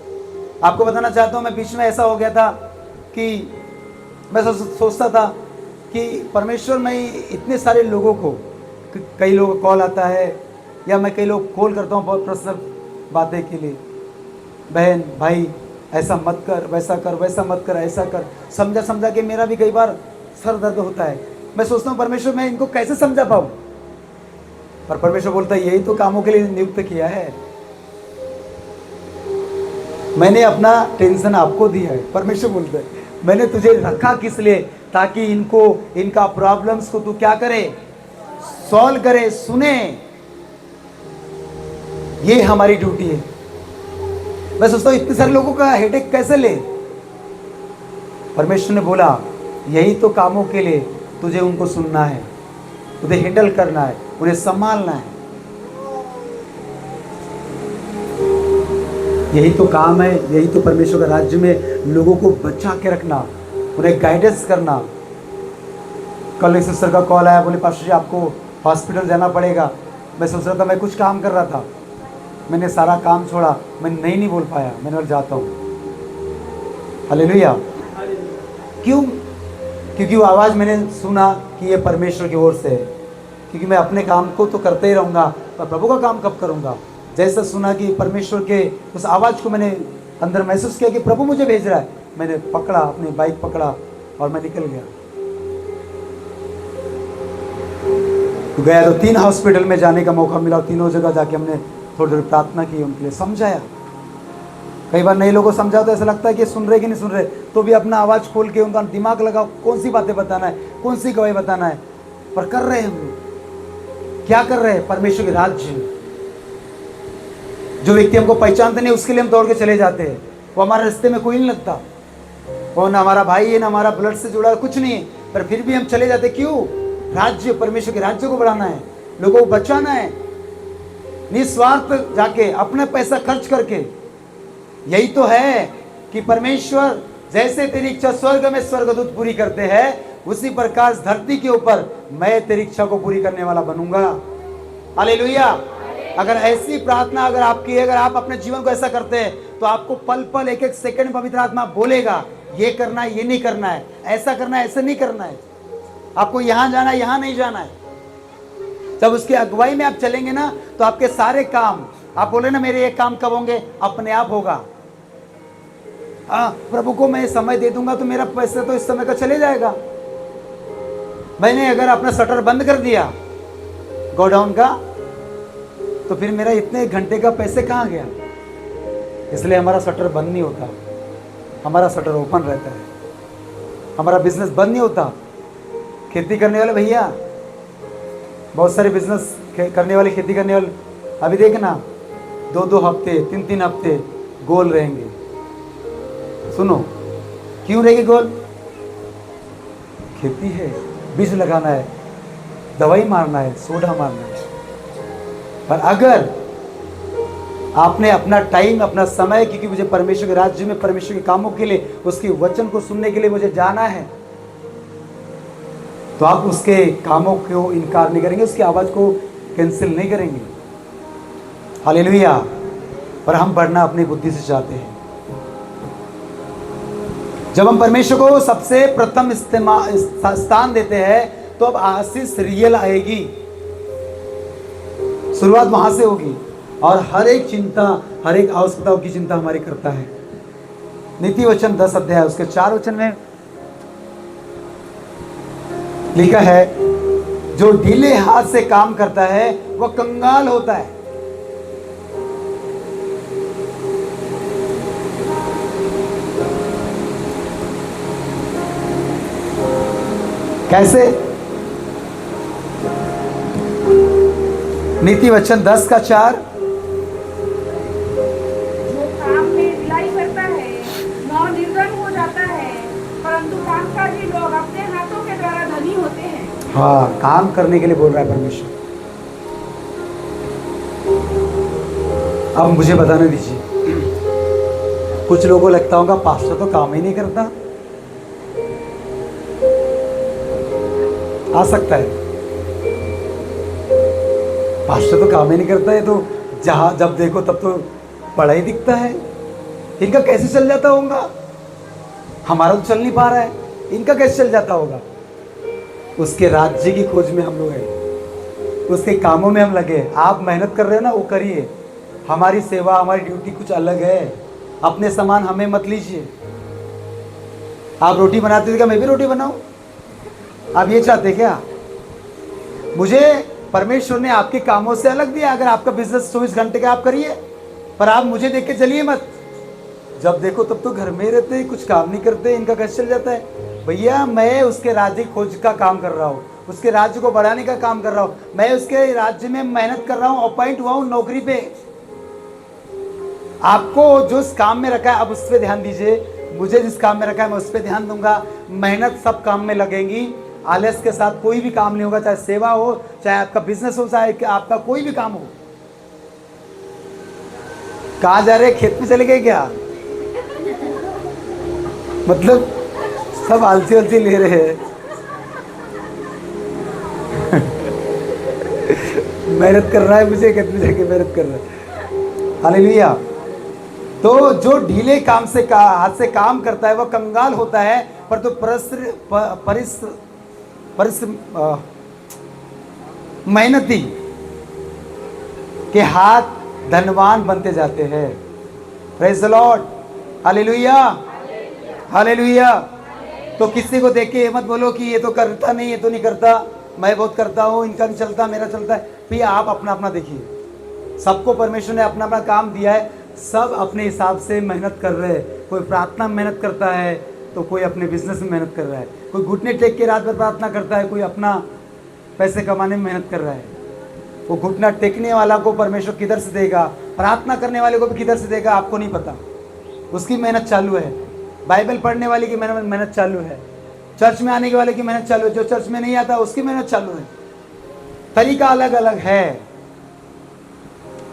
आपको बताना चाहता हूँ, मैं बीच में ऐसा हो गया था कि मैं सोचता था कि परमेश्वर, मैं इतने सारे लोगों को, कई लोगों को कॉल आता है या मैं कई लोग कॉल करता हूँ बहुत पर्सनल बातें के लिए, बहन भाई ऐसा मत कर, वैसा कर, वैसा मत कर, ऐसा कर, समझा समझा के मेरा भी कई बार सर दर्द होता है। मैं सोचता हूँ परमेश्वर मैं इनको कैसे समझा पाऊँ, पर परमेश्वर बोलता है यही तो कामों के लिए नियुक्त किया है, मैंने अपना टेंशन आपको दिया है। परमेश्वर बोलता है मैंने तुझे रखा किस लिए, ताकि इनको, इनका प्रॉब्लम्स को तू क्या करे, सॉल्व करे, सुने। ये हमारी ड्यूटी है। मैं सोचता हूँ इतने सारे लोगों का हेडेक कैसे ले। परमेश्वर ने बोला यही तो कामों के लिए तुझे उनको सुनना है, तुझे हैंडल करना है, उन्हें संभालना है। यही तो काम है, यही तो परमेश्वर के राज्य में लोगों को बचा के रखना, उन्हें गाइडेंस करना। कल एक सिस्टर का कॉल आया, बोले पास्टर जी आपको हॉस्पिटल जाना पड़ेगा। मैं सोच रहा था, मैं कुछ काम कर रहा था, मैंने सारा काम छोड़ा, मैं नहीं बोल पाया, मैंने बोला जाता हूँ। हालेलुया। क्यों? क्योंकि वो आवाज़ मैंने सुना कि ये परमेश्वर की ओर से है। क्योंकि मैं अपने काम को तो करते ही रहूँगा, पर प्रभु का काम कब करूँगा। जैसा सुना कि परमेश्वर के उस आवाज़ को मैंने अंदर महसूस किया कि प्रभु मुझे भेज रहा है, मैंने पकड़ा, अपनी बाइक पकड़ा और मैं निकल गया। तो गया तो 3 हॉस्पिटल में जाने का मौका मिला, तीनों जगह जाके हमने थोड़ी देर प्रार्थना की, उनके लिए समझाया। कई बार नए लोगों को समझाओ तो ऐसा लगता है कि सुन रहे कि नहीं सुन रहे, तो भी अपना आवाज़ खोल के उनका दिमाग लगाओ, कौन सी बातें बताना है, कौन सी गवाही बताना है। पर कर रहे हैं हम, क्या कर रहे हैं? परमेश्वर के राज्य। जो व्यक्ति हमको पहचानते नहीं उसके लिए हम दौड़ के चले जाते हैं, वो हमारे रास्ते में कोई नहीं लगता, वो ना हमारा भाई है ना हमारा ब्लड से जुड़ा कुछ नहीं है, पर फिर भी हम चले जाते। क्यों? राज्य, परमेश्वर के राज्य को बढ़ाना है, लोगों को बचाना है, निस्वार्थ जाके अपना पैसा खर्च करके। यही तो है कि परमेश्वर जैसे तेरी इच्छा स्वर्ग में स्वर्गदूत पूरी करते हैं, उसी प्रकार धरती के ऊपर मैं तेरी इच्छा को पूरी करने वाला बनूंगा। हालेलुया। अगर ऐसी प्रार्थना अगर आपकी है, अगर आप अपने जीवन को ऐसा करते हैं, तो आपको पल पल एक एक सेकंड पवित्र आत्मा बोलेगा ये करना है, ये नहीं करना है, ऐसा करना है, ऐसा नहीं करना है, आपको यहाँ जाना है, यहाँ नहीं जाना है। जब उसकी अगुवाई में आप चलेंगे ना, तो आपके सारे काम, आप बोले ना मेरे ये काम कब होंगे, अपने आप होगा। प्रभु को मैं समय दे दूंगा तो मेरा पैसा तो इस समय का चले जाएगा। मैंने अगर अपना शटर बंद कर दिया गोडाउन का, तो फिर मेरा इतने घंटे का पैसे कहाँ गया। इसलिए हमारा शटर बंद नहीं होता, हमारा शटर ओपन रहता है, हमारा बिजनेस बंद नहीं होता। खेती करने वाले भैया, बहुत सारे बिजनेस करने वाले, खेती करने वाले, अभी देखना 2-2 हफ्ते 3-3 हफ्ते गोल रहेंगे। सुनो, क्यों रहेगी गोल? खेती है, बीज लगाना है, दवाई मारना है, सोडा मारना है। पर अगर आपने अपना टाइम, अपना समय, क्योंकि मुझे परमेश्वर के राज्य में, परमेश्वर के कामों के लिए, उसके वचन को सुनने के लिए मुझे जाना है, तो आप उसके कामों को इनकार नहीं करेंगे, उसकी आवाज़ को कैंसिल नहीं करेंगे। हालेलुया। पर हम बढ़ना अपनी बुद्धि से चाहते हैं। जब हम परमेश्वर को सबसे प्रथम स्थान देते हैं, तो अब आशीष रियल आएगी, शुरुआत वहां से होगी। और हर एक चिंता, हर एक आवश्यकताओं की चिंता हमारी करता है। नीति वचन 10 अध्याय उसके 4 वचन में लिखा है, जो ढीले हाथ से काम करता है वह कंगाल होता है। कैसे? नीति वचन 10 का 4, जो काम में ढिलाई करता है वह निर्धन हो जाता है, परंतु कामकाजी लोग अपने हाथों के द्वारा धनी होते हैं। हाँ, काम करने के लिए बोल रहा है परमेश्वर। अब मुझे बताने दीजिए, कुछ लोगों को लगता होगा पास्टर तो काम ही नहीं करता। आ सकता है, पास्टर तो काम ही नहीं करता है, तो जहां जब देखो तब तो बड़ा ही दिखता है। इनका कैसे चल जाता होगा? हमारा तो चल नहीं पा रहा है, इनका कैसे चल जाता होगा? उसके राज्य की खोज में हम लोग हैं, उसके कामों में हम लगे। आप मेहनत कर रहे हो ना, वो करिए। हमारी सेवा, हमारी ड्यूटी कुछ अलग है। अपने सामान हमें मत लीजिए। आप रोटी बनाते थे क्या मैं भी रोटी बनाऊं? आप ये चाहते क्या? मुझे परमेश्वर ने आपके कामों से अलग दिया। अगर आपका बिजनेस 24 घंटे का आप करिए, पर आप मुझे देख के चलिए मत। जब देखो तब तो घर में ही रहते, कुछ काम नहीं करते, इनका कैसे चल जाता है? भैया मैं उसके राज्य खोज का काम कर रहा हूँ, उसके राज्य को बढ़ाने का काम कर रहा हूँ, मैं उसके राज्य में मेहनत कर रहा हूँ, अपॉइंट हुआ हूँ नौकरी पे। आपको जो इस काम में रखा है आप उस पर ध्यान दीजिए, मुझे जिस काम में रखा है मैं उस पर ध्यान दूंगा। मेहनत सब काम में लगेंगी, आलस के साथ कोई भी काम नहीं होगा, चाहे सेवा हो, चाहे आपका बिजनेस हो, चाहे आपका कोई भी काम हो। कहाँ जा रहे, खेत में चले गए क्या? मतलब सब आलसी आलसी ले रहे हैं। मेहनत कर रहा है, मुझे खेत में जाके मेहनत कर रहा है। हालेलुया। तो जो ढीले काम से हाथ से काम करता है वह कंगाल होता है, पर तो मेहनती के हाथ धनवान बनते जाते हैं। Praise the Lord. Hallelujah, hallelujah. तो किसी को देख के ये मत बोलो कि ये तो करता नहीं, ये तो नहीं करता, मैं बहुत करता हूँ, इनका नहीं चलता, मेरा चलता है। भैया आप अपना अपना देखिए, सबको परमेश्वर ने अपना अपना काम दिया है, सब अपने हिसाब से मेहनत कर रहे हैं। कोई प्रार्थना में मेहनत करता है, तो कोई अपने बिजनेस में मेहनत कर रहा है, कोई घुटने टेक के रात भर प्रार्थना करता है, कोई अपना पैसे कमाने में मेहनत कर रहा है। वो घुटना टेकने वाला को परमेश्वर किधर से देगा, प्रार्थना करने वाले को भी किधर से देगा, आपको नहीं पता। उसकी मेहनत चालू है, बाइबल पढ़ने वाले की मेहनत चालू है, चर्च में आने के वाले की मेहनत चालू है, जो चर्च में नहीं आता उसकी मेहनत चालू है। तरीका अलग अलग है।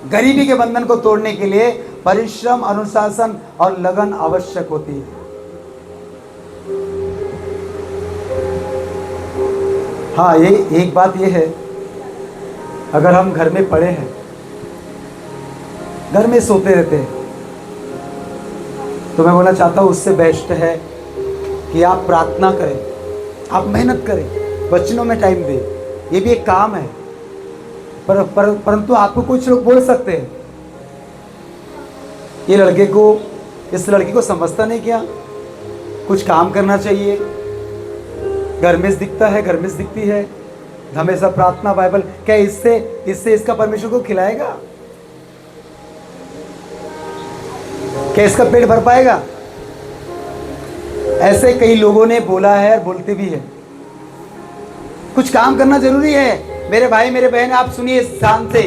गरीबी के बंधन को तोड़ने के लिए परिश्रम, अनुशासन और लगन आवश्यक होती है। हाँ, ये एक बात ये है, अगर हम घर में पड़े हैं, घर में सोते रहते हैं, तो मैं बोलना चाहता हूँ उससे बेस्ट है कि आप प्रार्थना करें, आप मेहनत करें, वचनों में टाइम दें। ये भी एक काम है। परंतु आपको कुछ लोग बोल सकते हैं, ये लड़के को, इस लड़की को समझता नहीं क्या, कुछ काम करना चाहिए, घर में दिखता है, घर में दिखती है, हमेशा प्रार्थना, बाइबल, क्या इससे इसका परमेश्वर को खिलाएगा? क्या इसका पेट भर पाएगा? ऐसे कई लोगों ने बोला है और बोलते भी है। कुछ काम करना जरूरी है मेरे भाई मेरे बहन, आप सुनिए ध्यान से।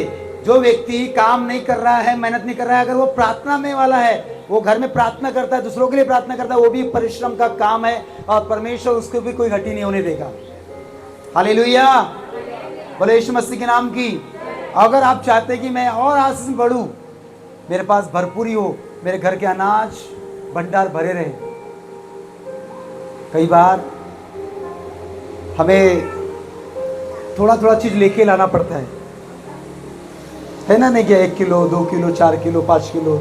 जो व्यक्ति काम नहीं कर रहा है, मेहनत नहीं कर रहा है, अगर वो प्रार्थना में वाला है, वो घर में प्रार्थना करता है, दूसरों के लिए प्रार्थना करता है, वो भी परिश्रम का काम है और परमेश्वर उसको भी कोई घटी नहीं होने देगा। हालेलुया, बोले यीशु मसीह के नाम की। अगर आप चाहते हैं कि मैं और आशीष में बढ़ूं, मेरे पास भरपूरी हो, मेरे घर के अनाज भंडार भरे रहे। कई बार हमें थोड़ा थोड़ा चीज लेके लाना पड़ता है ना, नहीं क्या 1 किलो 2 किलो 4 किलो 5 किलो।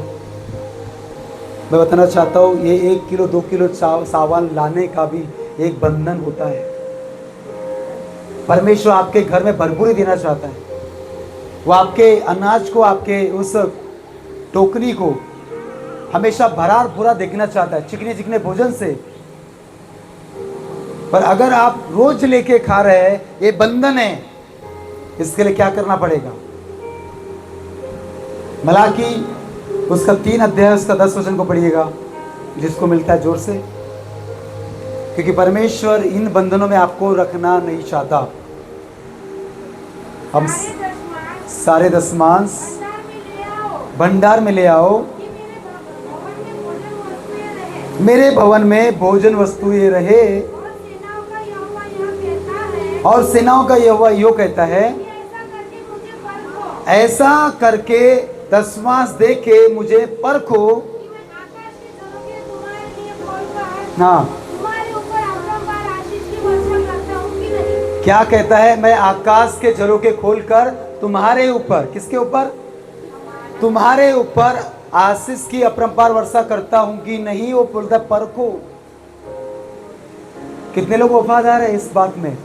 मैं बताना चाहता हूँ, ये 1 किलो 2 किलो सामान लाने का भी एक बंधन होता है। परमेश्वर आपके घर में भरपूरी देना चाहता है। वो आपके अनाज को, आपके उस टोकरी को हमेशा भरा भूरा देखना चाहता है, चिकने चिकने भोजन से। पर अगर आप रोज लेके खा रहे हैं, ये बंधन है। इसके लिए क्या करना पड़ेगा? मलाकी उसका 3 अध्याय उसका 10 वचन को पढ़िएगा, जिसको मिलता है जोर से, क्योंकि परमेश्वर इन बंधनों में आपको रखना नहीं चाहता। हम सारे दशमांश भंडार में ले आओ, मेरे भवन में भोजन वस्तुएं रहे। और सेनाओं का यहोवा यो कहता है, ऐसा करके दशमांश दे के मुझे परखो। हाँ, क्या कहता है? मैं आकाश के झरोखे के खोलकर तुम्हारे ऊपर, किसके ऊपर? तुम्हारे ऊपर आशीष की अपरंपार वर्षा करता हूं कि नहीं। वो बोलता परखो। कितने लोग वफादार है इस बात में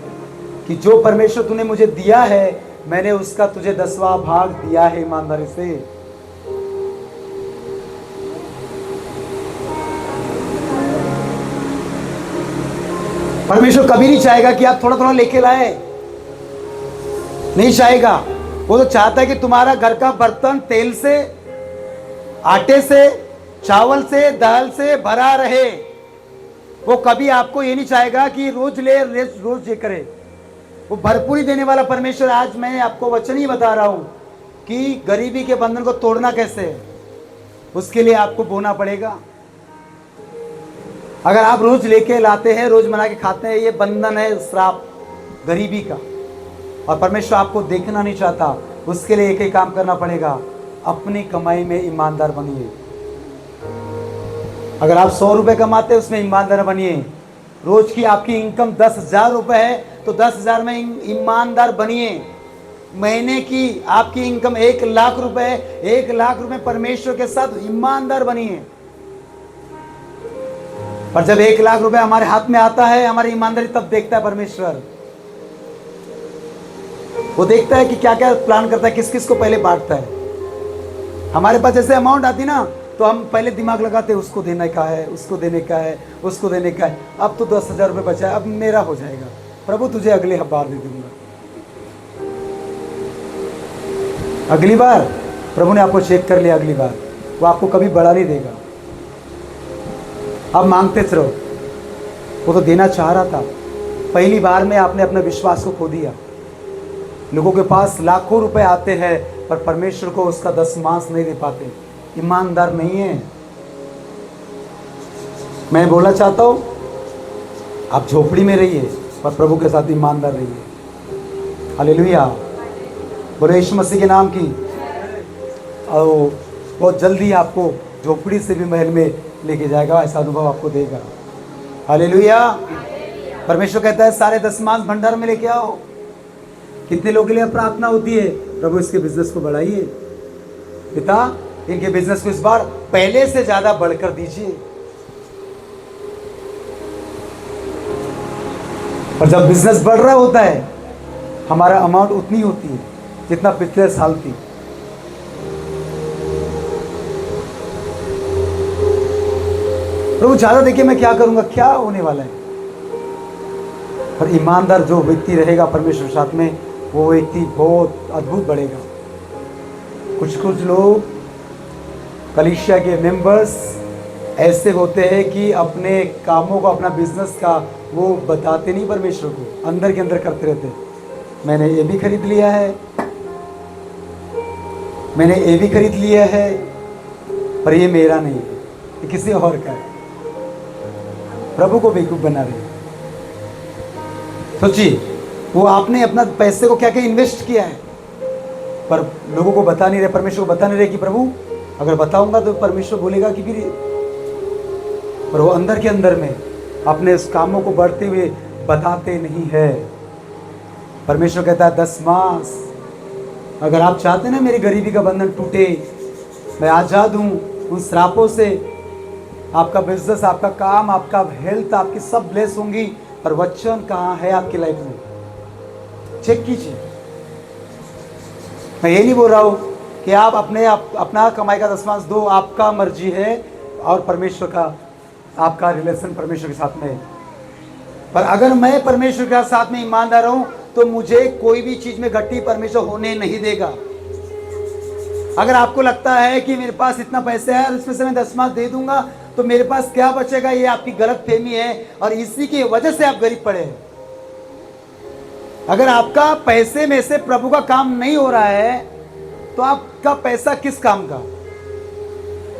कि जो परमेश्वर तूने मुझे दिया है, मैंने उसका तुझे 10वां भाग दिया है ईमानदारी से। परमेश्वर कभी नहीं चाहेगा कि आप थोड़ा थोड़ा लेके लाए, नहीं चाहेगा। वो तो चाहता है कि तुम्हारा घर का बर्तन तेल से, आटे से, चावल से, दाल से भरा रहे। वो कभी आपको ये नहीं चाहेगा कि रोज ले रोज ये करे। वो भरपूरी देने वाला परमेश्वर। आज मैं आपको वचन ही बता रहा हूं कि गरीबी के बंधन को तोड़ना कैसे है। उसके लिए आपको बोना पड़ेगा। अगर आप रोज लेके लाते हैं, रोज बना के खाते हैं, ये बंधन है श्राप गरीबी का, और परमेश्वर आपको देखना नहीं चाहता। उसके लिए एक ही काम करना पड़ेगा, अपनी कमाई में ईमानदार बनिए। अगर आप 100 रुपए कमाते हैं, उसमें ईमानदार बनिए। रोज की आपकी इनकम 10,000 रुपए है तो 10,000 में ईमानदार बनिए। महीने की आपकी इनकम 1,00,000 रुपए है, 1,00,000 रुपए परमेश्वर के साथ ईमानदार बनिए। पर जब 1,00,000 रुपए हमारे हाथ में आता है, हमारी ईमानदारी तब देखता है परमेश्वर। वो देखता है कि क्या क्या प्लान करता है, किस किस को पहले बांटता है। हमारे पास जैसे अमाउंट आती ना, तो हम पहले दिमाग लगाते हैं, उसको देने का है, उसको देने का है, उसको देने का है। अब तो 10,000 रुपये बचा है, अब मेरा हो जाएगा, प्रभु तुझे अगले बार दे दूंगा। अगली बार प्रभु ने आपको चेक कर लिया, अगली बार वो आपको कभी बढ़ा नहीं देगा। अब मांगते रहो। वो तो देना चाह रहा था, पहली बार में आपने अपने विश्वास को खो दिया। लोगों के पास लाखों रुपए आते हैं पर परमेश्वर को उसका 10वांश नहीं दे पाते, ईमानदार नहीं है। मैं बोलना चाहता हूं, आप झोपड़ी में रहिए पर प्रभु के साथ ईमानदार रहिए। हालेलुया, बोलो यीशु मसीह के नाम की। और बहुत जल्दी आपको झोपड़ी से भी महल में लेके जाएगा, ऐसा अनुभव आपको देगा। हालेलुया। परमेश्वर कहता है सारे 10वांश भंडार में लेके आओ। कितने लोगों के लिए प्रार्थना होती है, प्रभु इसके बिजनेस को बढ़ाइए, पिता इनके बिजनेस को इस बार पहले से ज्यादा बढ़कर दीजिए। और जब बिजनेस बढ़ रहा होता है, हमारा अमाउंट उतनी होती है जितना पिछले साल थी। प्रभु ज्यादा देखिए मैं क्या करूंगा, क्या होने वाला है। पर ईमानदार जो व्यक्ति रहेगा परमेश्वर के साथ में, वो व्यक्ति बहुत अद्भुत बढ़ेगा। कुछ लोग कलीसिया के मेंबर्स ऐसे होते हैं कि अपने कामों को, अपना बिजनेस का वो बताते नहीं परमेश्वर को, अंदर के अंदर करते रहते हैं। मैंने ये भी खरीद लिया है, मैंने ये भी खरीद लिया है, पर ये मेरा नहीं है, ये किसी और का है। प्रभु को बेवकूफ बना रहे। सोचिए, वो आपने अपना पैसे को क्या क्या इन्वेस्ट किया है, पर लोगों को बता नहीं रहे, परमेश्वर को बता नहीं रहे कि प्रभु अगर बताऊंगा तो परमेश्वर बोलेगा कि फिर, पर वो अंदर के अंदर में अपने उस कामों को बढ़ते हुए बताते नहीं है। परमेश्वर कहता है 10वांश। अगर आप चाहते ना मेरी गरीबी का बंधन टूटे, मैं आजाद हूं उन श्रापों से, आपका बिजनेस, आपका काम, आपका हेल्थ, आपकी सब ब्लेस होंगी, पर वचन कहाँ है आपकी लाइफ में, चेक कीजिए। मैं ये नहीं बोल रहा हूँ कि आप अपना कमाई का 10वांश दो, आपका मर्जी है, और परमेश्वर का, आपका रिलेशन परमेश्वर के साथ में है। पर अगर मैं परमेश्वर के साथ में ईमानदार हूं, तो मुझे कोई भी चीज में घटी परमेश्वर होने नहीं देगा। अगर आपको लगता है कि मेरे पास इतना पैसा है और इसमें से मैं 10वांश दे दूंगा तो मेरे पास क्या बचेगा, ये आपकी गलत फहमी है, और इसी की वजह से आप गरीब पड़े हैं। अगर आपका पैसे में से प्रभु का काम नहीं हो रहा है, तो आपका पैसा किस काम का।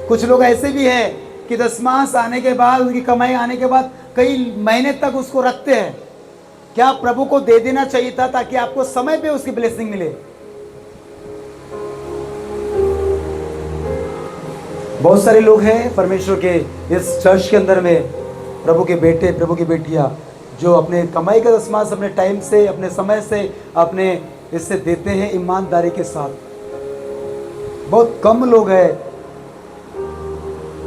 कुछ लोग ऐसे भी हैं कि 10वांश आने के बाद, उनकी कमाई आने के बाद कई महीने तक उसको रखते हैं। क्या प्रभु को दे देना चाहिए था, ताकि आपको समय पे उसकी ब्लेसिंग मिले। बहुत सारे लोग हैं परमेश्वर के इस चर्च के अंदर में, प्रभु के बेटे, प्रभु की बेटियां, जो अपने कमाई का 10वांश अपने टाइम से, अपने समय से, अपने इससे देते हैं ईमानदारी के साथ। बहुत कम लोग हैं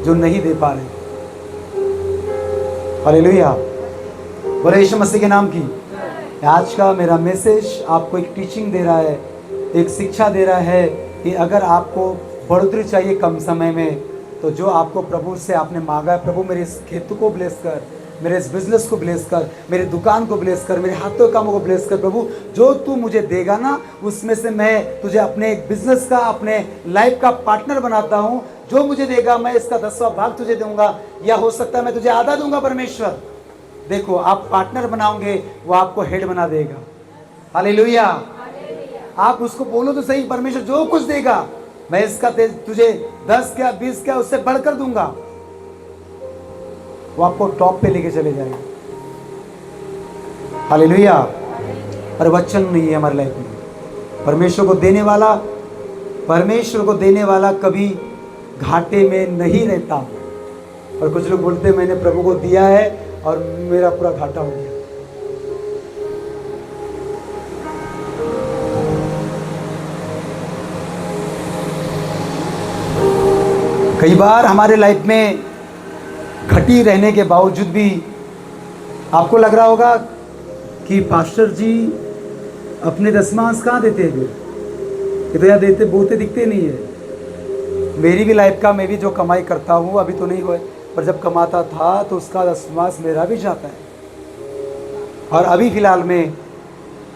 जो नहीं दे पा रहे। हालेलुया, बोले यीशु मसीह के नाम की। आज का मेरा मैसेज आपको एक टीचिंग दे रहा है, एक शिक्षा दे रहा है कि अगर आपको बढ़ोतरी चाहिए कम समय में, तो जो आपको प्रभु से आपने मांगा है, प्रभु मेरे इस खेत को ब्लेस कर, मेरे इस बिजनेस को ब्लेस कर, मेरी दुकान को ब्लेस कर, मेरे हाथों के कामों को ब्लेस कर प्रभु। जो तू मुझे देगा ना, उसमें से मैं तुझे अपने एक बिजनेस का, अपने लाइफ का पार्टनर बनाता हूँ। जो मुझे देगा मैं इसका 10वां भाग तुझे दूंगा, या हो सकता है मैं तुझे आधा दूंगा परमेश्वर। देखो, आप पार्टनर बनाओगे, वो आपको हेड बना देगा। हालेलुया। आप उसको बोलो तो सही, परमेश्वर जो कुछ देगा मैं इसका तुझे 10 क्या 20 क्या उससे बढ़कर दूंगा। वो आपको टॉप पे लेके चले जाएगा। हालेलुया। पर वचन नहीं है हमारी लाइफ में। परमेश्वर को देने वाला कभी घाटे में नहीं रहता। और कुछ लोग बोलते हैं मैंने प्रभु को दिया है और मेरा पूरा घाटा हो गया। कई बार हमारे लाइफ में घटी रहने के बावजूद भी आपको लग रहा होगा कि पास्टर जी अपने दशमांश कहाँ देते हैं? ये तो यार देते बोलते दिखते नहीं है। मेरी भी लाइफ का, मैं भी जो कमाई करता हूँ, अभी तो नहीं हुआ, पर जब कमाता था तो उसका दशमांश मेरा भी जाता है। और अभी फिलहाल में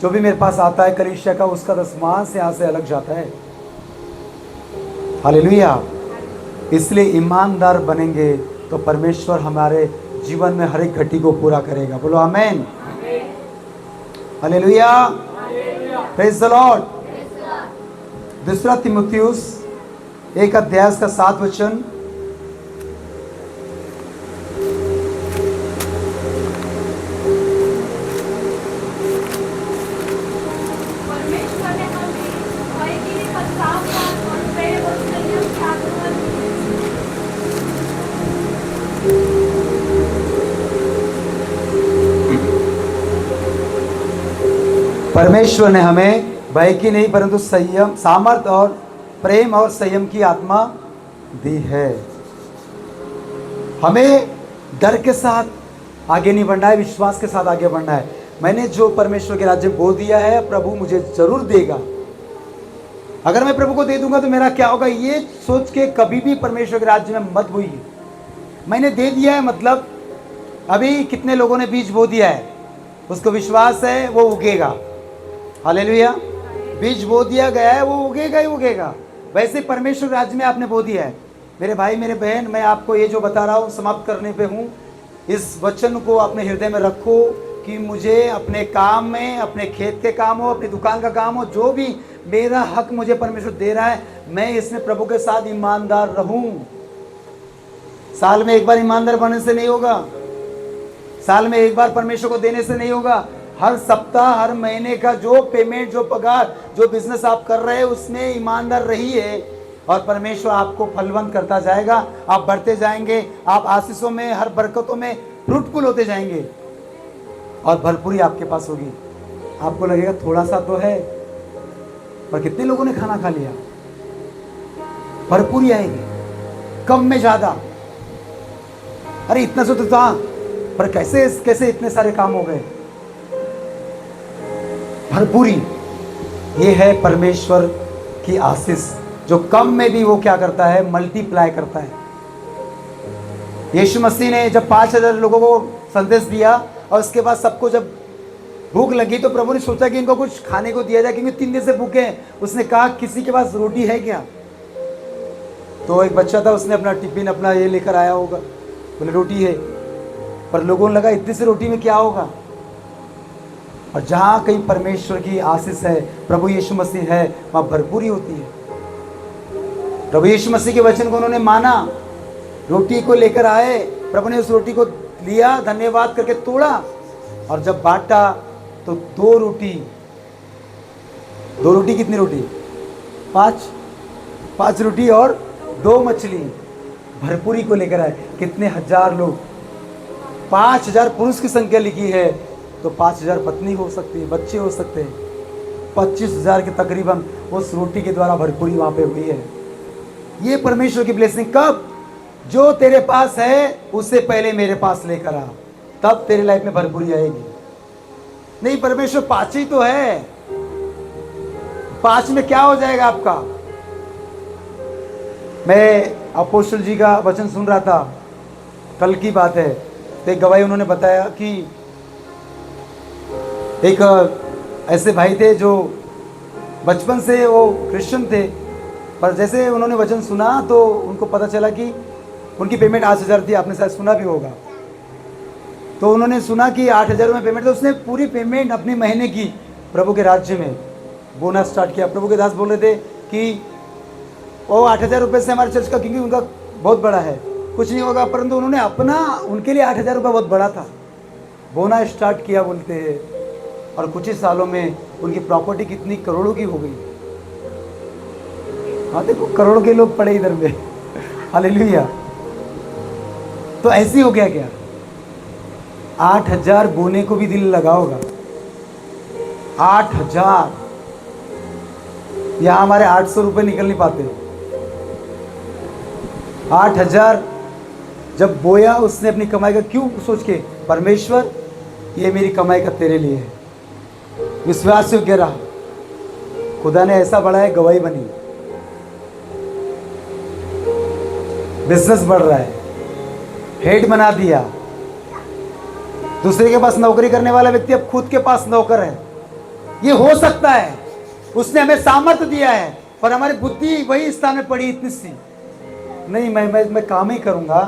जो भी मेरे पास आता है कलीसिया का, उसका दशमांश यहाँ से अलग जाता है। हालेलुया। इसलिए ईमानदार बनेंगे तो परमेश्वर हमारे जीवन में हर एक घटी को पूरा करेगा। बोलो आमेन। हालेलुया। Praise the Lord. दूसरा तीमुथियुस 1 अध्याय का 7 वचन। परमेश्वर ने हमें भय के लिए पश्चाताप और प्रेम और संयम की आत्मा दी है। परमेश्वर ने हमें भय की नहीं परंतु संयम, सामर्थ और प्रेम और संयम की आत्मा दी है। हमें डर के साथ आगे नहीं बढ़ना है, विश्वास के साथ आगे बढ़ना है। मैंने जो परमेश्वर के राज्य में बो दिया है, प्रभु मुझे जरूर देगा। अगर मैं प्रभु को दे दूंगा तो मेरा क्या होगा, ये सोच के कभी भी परमेश्वर के राज्य में मत बोइए। मैंने दे दिया है मतलब, अभी कितने लोगों ने बीज बो दिया है, उसको विश्वास है वो उगेगा। हालेलुया। बीज बो दिया गया है, वो उगेगा ही उगेगा। वैसे परमेश्वर राज्य में आपने बो दिया है। मेरे भाई मेरे बहन, मैं आपको ये जो बता रहा हूँ, समाप्त करने पे हूँ। इस वचन को अपने हृदय में रखो कि मुझे अपने काम में, अपने खेत के काम हो, अपनी दुकान का काम हो, जो भी मेरा हक मुझे परमेश्वर दे रहा है, मैं इसमें प्रभु के साथ ईमानदार रहूं। साल में एक बार ईमानदार बनने से नहीं होगा, साल में एक बार परमेश्वर को देने से नहीं होगा। हर सप्ताह, हर महीने का जो पेमेंट, जो पगार, जो बिजनेस आप कर रहे हैं, उसमें ईमानदार रहिए और परमेश्वर आपको फलवंत करता जाएगा। आप बढ़ते जाएंगे, आप आशीषों में, हर बरकतों में फ्रूटफुल होते जाएंगे और भरपूरी आपके पास होगी। आपको लगेगा थोड़ा सा तो है, पर कितने लोगों ने खाना खा लिया। भरपूरी आएगी, कम में ज्यादा। अरे इतना सा तो था, पर कैसे कैसे इतने सारे काम हो गए। भरपूरी, ये है परमेश्वर की आशीष, जो कम में भी वो क्या करता है, मल्टीप्लाई करता है। यीशु मसीह ने जब 5000 लोगों को संदेश दिया और उसके बाद सबको जब भूख लगी तो प्रभु ने सोचा कि इनको कुछ खाने को दिया जाए, क्योंकि 3 दिन से भूखे हैं। उसने कहा किसी के पास रोटी है क्या? तो एक बच्चा था, उसने अपना टिफिन अपना ये लेकर आया होगा, बोले रोटी है। पर लोगों को लगा इतनी सी रोटी में क्या होगा। और जहाँ कहीं परमेश्वर की आशीष है, प्रभु यीशु मसीह है, वहाँ भरपूरी होती है। प्रभु यीशु मसीह के वचन को उन्होंने माना, रोटी को लेकर आए, प्रभु ने उस रोटी को लिया, धन्यवाद करके तोड़ा और जब बांटा तो 2 रोटी कितनी रोटी? 5 रोटी और 2 मछली, भरपूरी को लेकर आए। कितने हजार लोग, 5000 पुरुष की संख्या लिखी है, तो 5000 पत्नी हो सकती है, बच्चे हो सकते हैं। 25000 के तकरीबन उस रोटी के द्वारा भरपूरी वहां पे हुई है। ये परमेश्वर की ब्लेसिंग। कब? जो तेरे पास है उससे पहले मेरे पास लेकर आ, तब तेरे लाइफ में भरपूरी आएगी। नहीं, परमेश्वर 5 ही तो है, 5 में क्या हो जाएगा आपका? मैं अपोस्टल जी का वचन सुन रहा था, कल की बात है। तो एक गवाही उन्होंने बताया कि एक ऐसे भाई थे जो बचपन से वो क्रिश्चियन थे, पर जैसे उन्होंने वचन सुना तो उनको पता चला कि उनकी पेमेंट 8,000 थी। आपने शायद सुना भी होगा। तो उन्होंने सुना कि 8,000 में पेमेंट, तो उसने पूरी पेमेंट अपने महीने की प्रभु के राज्य में बोना स्टार्ट किया। प्रभु के दास बोल रहे थे कि वो 8,000 रुपये से हमारे चर्च का, क्योंकि उनका बहुत बड़ा है, कुछ नहीं होगा, परंतु उन्होंने अपना, उनके लिए 8,000 रुपये बहुत बड़ा था, बोना स्टार्ट किया बोलते हैं। और कुछ ही सालों में उनकी प्रॉपर्टी कितनी करोड़ों की हो गई। हाँ देखो, करोड़ के लोग पड़े इधर में। हालेलुया। तो ऐसी हो गया क्या? 8,000 बोने को भी दिल लगा होगा। 8,000, यहाँ हमारे 800 रुपये निकल नहीं पाते। 8,000 जब बोया उसने अपनी कमाई का, क्यों सोच के, परमेश्वर ये मेरी कमाई का तेरे लिए है, विश्वास योग्य रहा, खुदा ने ऐसा बढ़ाया, गवाही बनी, बिजनेस बढ़ रहा है, हेड बना दिया। दूसरे के पास नौकरी करने वाला व्यक्ति अब खुद के पास नौकर है। ये हो सकता है, उसने हमें सामर्थ्य दिया है, पर हमारी बुद्धि वही स्थान में पड़ी इतनी सी, नहीं मैं काम ही करूंगा,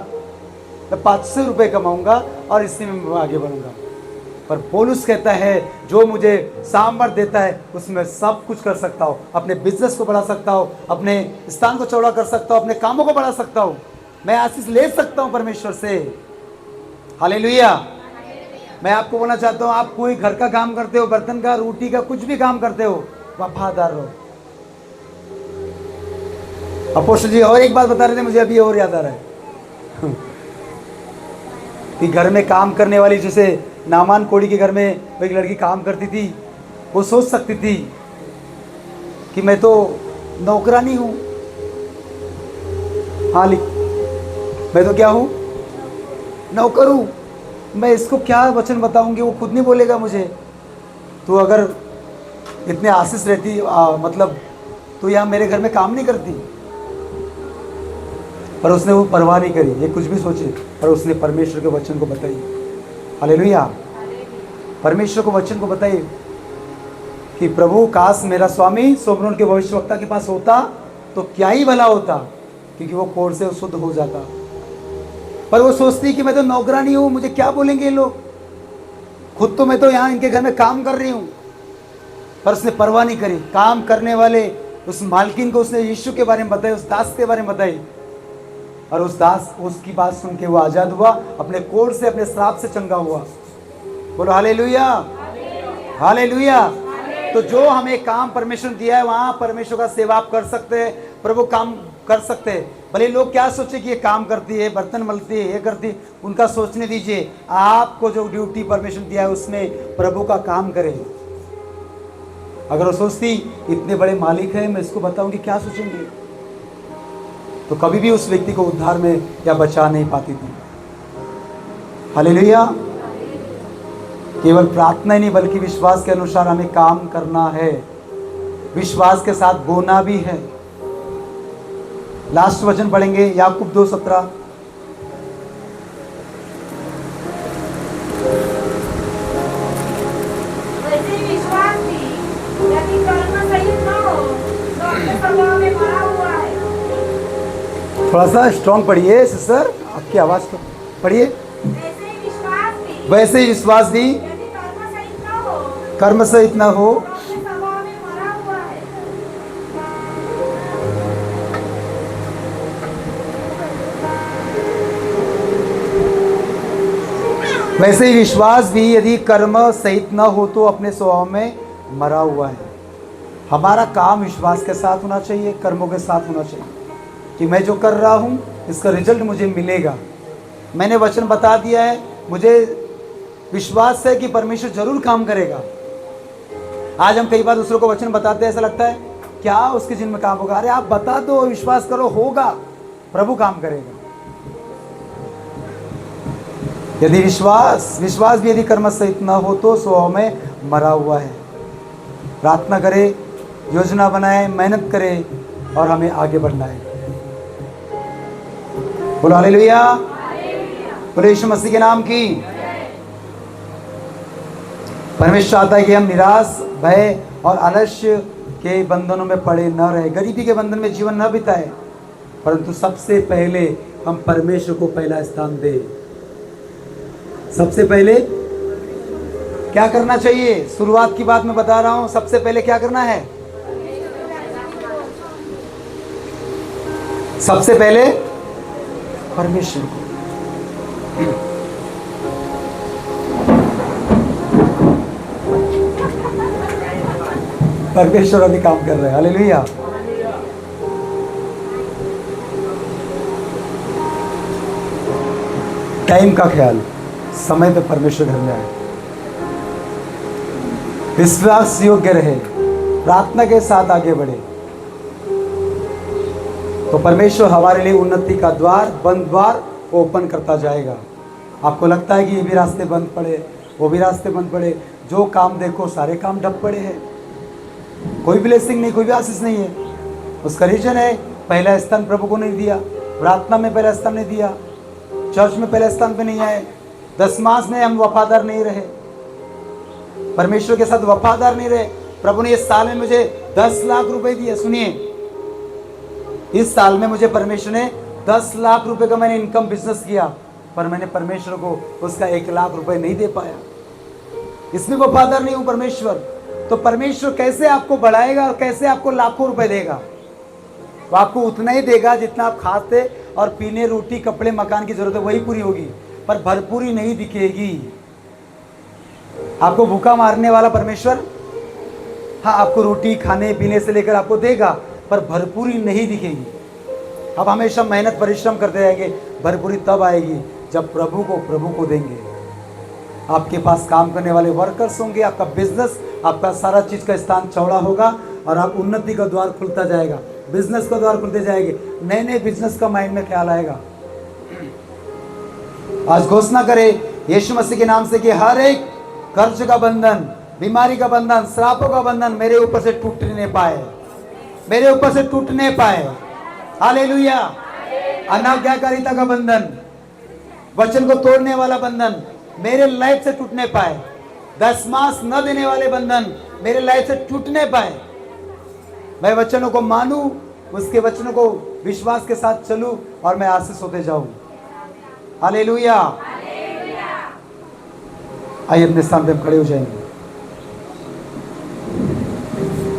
मैं 500 रुपये कमाऊंगा और इसी में मैं आगे बढ़ूंगा। पर पौलुस कहता है जो मुझे सामर्थ्य देता है उसमें सब कुछ कर सकता हूँ, अपने बिजनेस को बढ़ा सकता हूँ, अपने स्थान को चौड़ा कर सकता हूँ, अपने कामों को बढ़ा सकता हूँ, मैं आशीष ले सकता हूँ परमेश्वर से। हालेलुया। मैं आपको बोलना चाहता हूँ, आप कोई घर का काम करते हो, बर्तन का, रोटी का, कुछ भी काम करते हो, वफादार रहो। अपोस्तल जी और एक बात बता रहे थे, मुझे अभी और याद आ रहा है कि घर में काम करने वाली, जैसे नामान कोड़ी के घर में वो एक लड़की काम करती थी, वो सोच सकती थी कि मैं तो नौकरानी हूँ, हाँ मैं तो क्या हूँ, नौकर हूँ, मैं इसको क्या वचन बताऊंगी, वो खुद नहीं बोलेगा मुझे। तो अगर इतने आशीष रहती, मतलब तो यहाँ मेरे घर में काम नहीं करती। पर उसने वो परवाह नहीं करी, ये कुछ भी सोचे, पर उसने परमेश्वर के वचन को बताई। हालेलुया। परमेश्वर को वचन को बताई कि प्रभु काश मेरा स्वामी सोमरोन के भविष्यवक्ता के पास होता तो क्या ही भला होता, क्योंकि वो कोढ़ से शुद्ध हो जाता। पर वो सोचती कि मैं तो नौकरानी हूँ, मुझे क्या बोलेंगे ये लोग, खुद तो मैं तो यहाँ इनके घर में काम कर रही हूँ। पर उसने परवाह नहीं करी। काम करने वाले उस मालकिन को उसने यीशु के बारे में बताया, उस दास के बारे में बताई, और उस दास उसकी बात सुन के वो आजाद हुआ, अपने कोढ़ से, अपने श्राप से चंगा हुआ। बोलो हालेलुया, हालेलुया। तो जो हमें काम परमेश्वर दिया है, वहाँ परमेश्वर का सेवा आप कर सकते हैं, प्रभु काम कर सकते हैं। भले लोग क्या सोचे कि ये काम करती है, बर्तन मलती है, ये करती है, उनका सोचने दीजिए। आपको जो ड्यूटी परमेश्वर दिया है उसमें प्रभु का काम करें। अगर वो सोचती इतने बड़े मालिक हैं, मैं इसको बताऊंगी, क्या सोचेंगे, तो कभी भी उस व्यक्ति को उद्धार में या बचा नहीं पाती थी। हालेलुया। केवल प्रार्थना ही नहीं, बल्कि विश्वास के अनुसार हमें काम करना है, विश्वास के साथ बोना भी है। लास्ट वचन पढ़ेंगे, याकूब 2:17। वैसे ही विश्वास भी यदि कर्म सहित न हो तो अपने स्वभाव में मरा हुआ है। थोड़ा सा स्ट्रॉन्ग पढ़िए सिस्टर, आपकी आवाज तो पढ़िए। वैसे ही विश्वास भी यदि कर्म सहित न हो तो अपने स्वभाव में मरा हुआ है। वैसे ही विश्वास भी यदि कर्म सहित न हो तो अपने स्वभाव में मरा हुआ है। हमारा काम विश्वास के साथ होना चाहिए, कर्मों के साथ होना चाहिए, कि मैं जो कर रहा हूँ इसका रिजल्ट मुझे मिलेगा। मैंने वचन बता दिया है, मुझे विश्वास है कि परमेश्वर जरूर काम करेगा। आज हम कई बार दूसरों को वचन बताते हैं, ऐसा लगता है क्या उसके जिन में काम होगा। अरे आप बता दो, विश्वास करो, होगा, प्रभु काम करेगा। यदि विश्वास भी यदि कर्म सहित न हो तो स्वभाव में मरा हुआ है। प्रार्थना करें, योजना बनाए, मेहनत करें और हमें आगे बढ़ना है। बोलो हालेलुया। बोले यीशु मसीह के नाम की। परमेश्वर चाहता है कि हम निराश, भय और आलस्य के बंधनों में पड़े न रहे, गरीबी के बंधन में जीवन न बिताए, परंतु सबसे पहले हम परमेश्वर को पहला स्थान दें। सबसे पहले क्या करना चाहिए? शुरुआत की बात मैं बता रहा हूं। सबसे पहले क्या करना है? सबसे पहले परमेश्वर को। परमेश्वर अभी काम कर रहे हैं। हालेलुया। टाइम का ख्याल, समय पे परमेश्वर घर में आए, विश्वास योग्य रहे, प्रार्थना के साथ आगे बढ़े, तो परमेश्वर हमारे लिए उन्नति का द्वार, बंद द्वार ओपन करता जाएगा। आपको लगता है कि ये भी रास्ते बंद पड़े, वो भी रास्ते बंद पड़े, जो काम देखो सारे काम ठप पड़े हैं, कोई ब्लेसिंग नहीं, कोई भी आशीष नहीं है। उसका रीजन है पहला स्थान प्रभु को नहीं दिया, प्रार्थना में पहला स्थान नहीं दिया, चर्च में पहले स्थान पे नहीं आए, दशमास में हम वफादार नहीं रहे, परमेश्वर के साथ वफादार नहीं रहे। प्रभु ने इस साल में मुझे 10 लाख रुपए दिए। सुनिए, इस साल में मुझे परमेश्वर ने 10 लाख रुपए का मैंने इनकम बिजनेस किया, पर मैंने परमेश्वर को उसका 1 लाख रुपए नहीं दे पाया। इसमें वफादार नहीं हूं परमेश्वर। तो परमेश्वर कैसे आपको बढ़ाएगा और कैसे आपको लाखों रुपए देगा? वो आपको उतना ही देगा जितना आप खाते और पीने, रोटी, कपड़े, मकान की जरूरत है वही पूरी होगी, पर भरपूरी नहीं दिखेगी। आपको भूखा मारने वाला परमेश्वर, हाँ, आपको रोटी खाने पीने से लेकर आपको देगा, पर भरपूरी नहीं दिखेगी। आप हमेशा मेहनत परिश्रम करते रहेंगे, भरपूरी तब आएगी जब प्रभु को देंगे। आपके पास काम करने वाले वर्कर्स होंगे, आपका बिजनेस, आपका सारा चीज का स्थान चौड़ा होगा और आप उन्नति का द्वार खुलता जाएगा, बिजनेस का द्वार खुलते जाएंगे, नए नए बिजनेस का माइंड में ख्याल आएगा। आज घोषणा करें यीशु मसीह के नाम से कि हर एक कर्ज का बंधन, बीमारी का बंधन, श्रापों का बंधन मेरे ऊपर से टूटने पाए, मेरे ऊपर से टूटने पाए। हालेलुया। अनाज्ञाकारिता का बंधन, वचन को तोड़ने वाला बंधन मेरे लाइफ से टूटने पाए, दशमास न देने वाले बंधन मेरे लाइफ से टूटने पाए। मैं वचनों को मानूं, उसके वचनों को विश्वास के साथ चलूं और मैं आशीष होते जाऊं। हालेलुया। आइए अपने स्थान पे हम खड़े हो जाएंगे।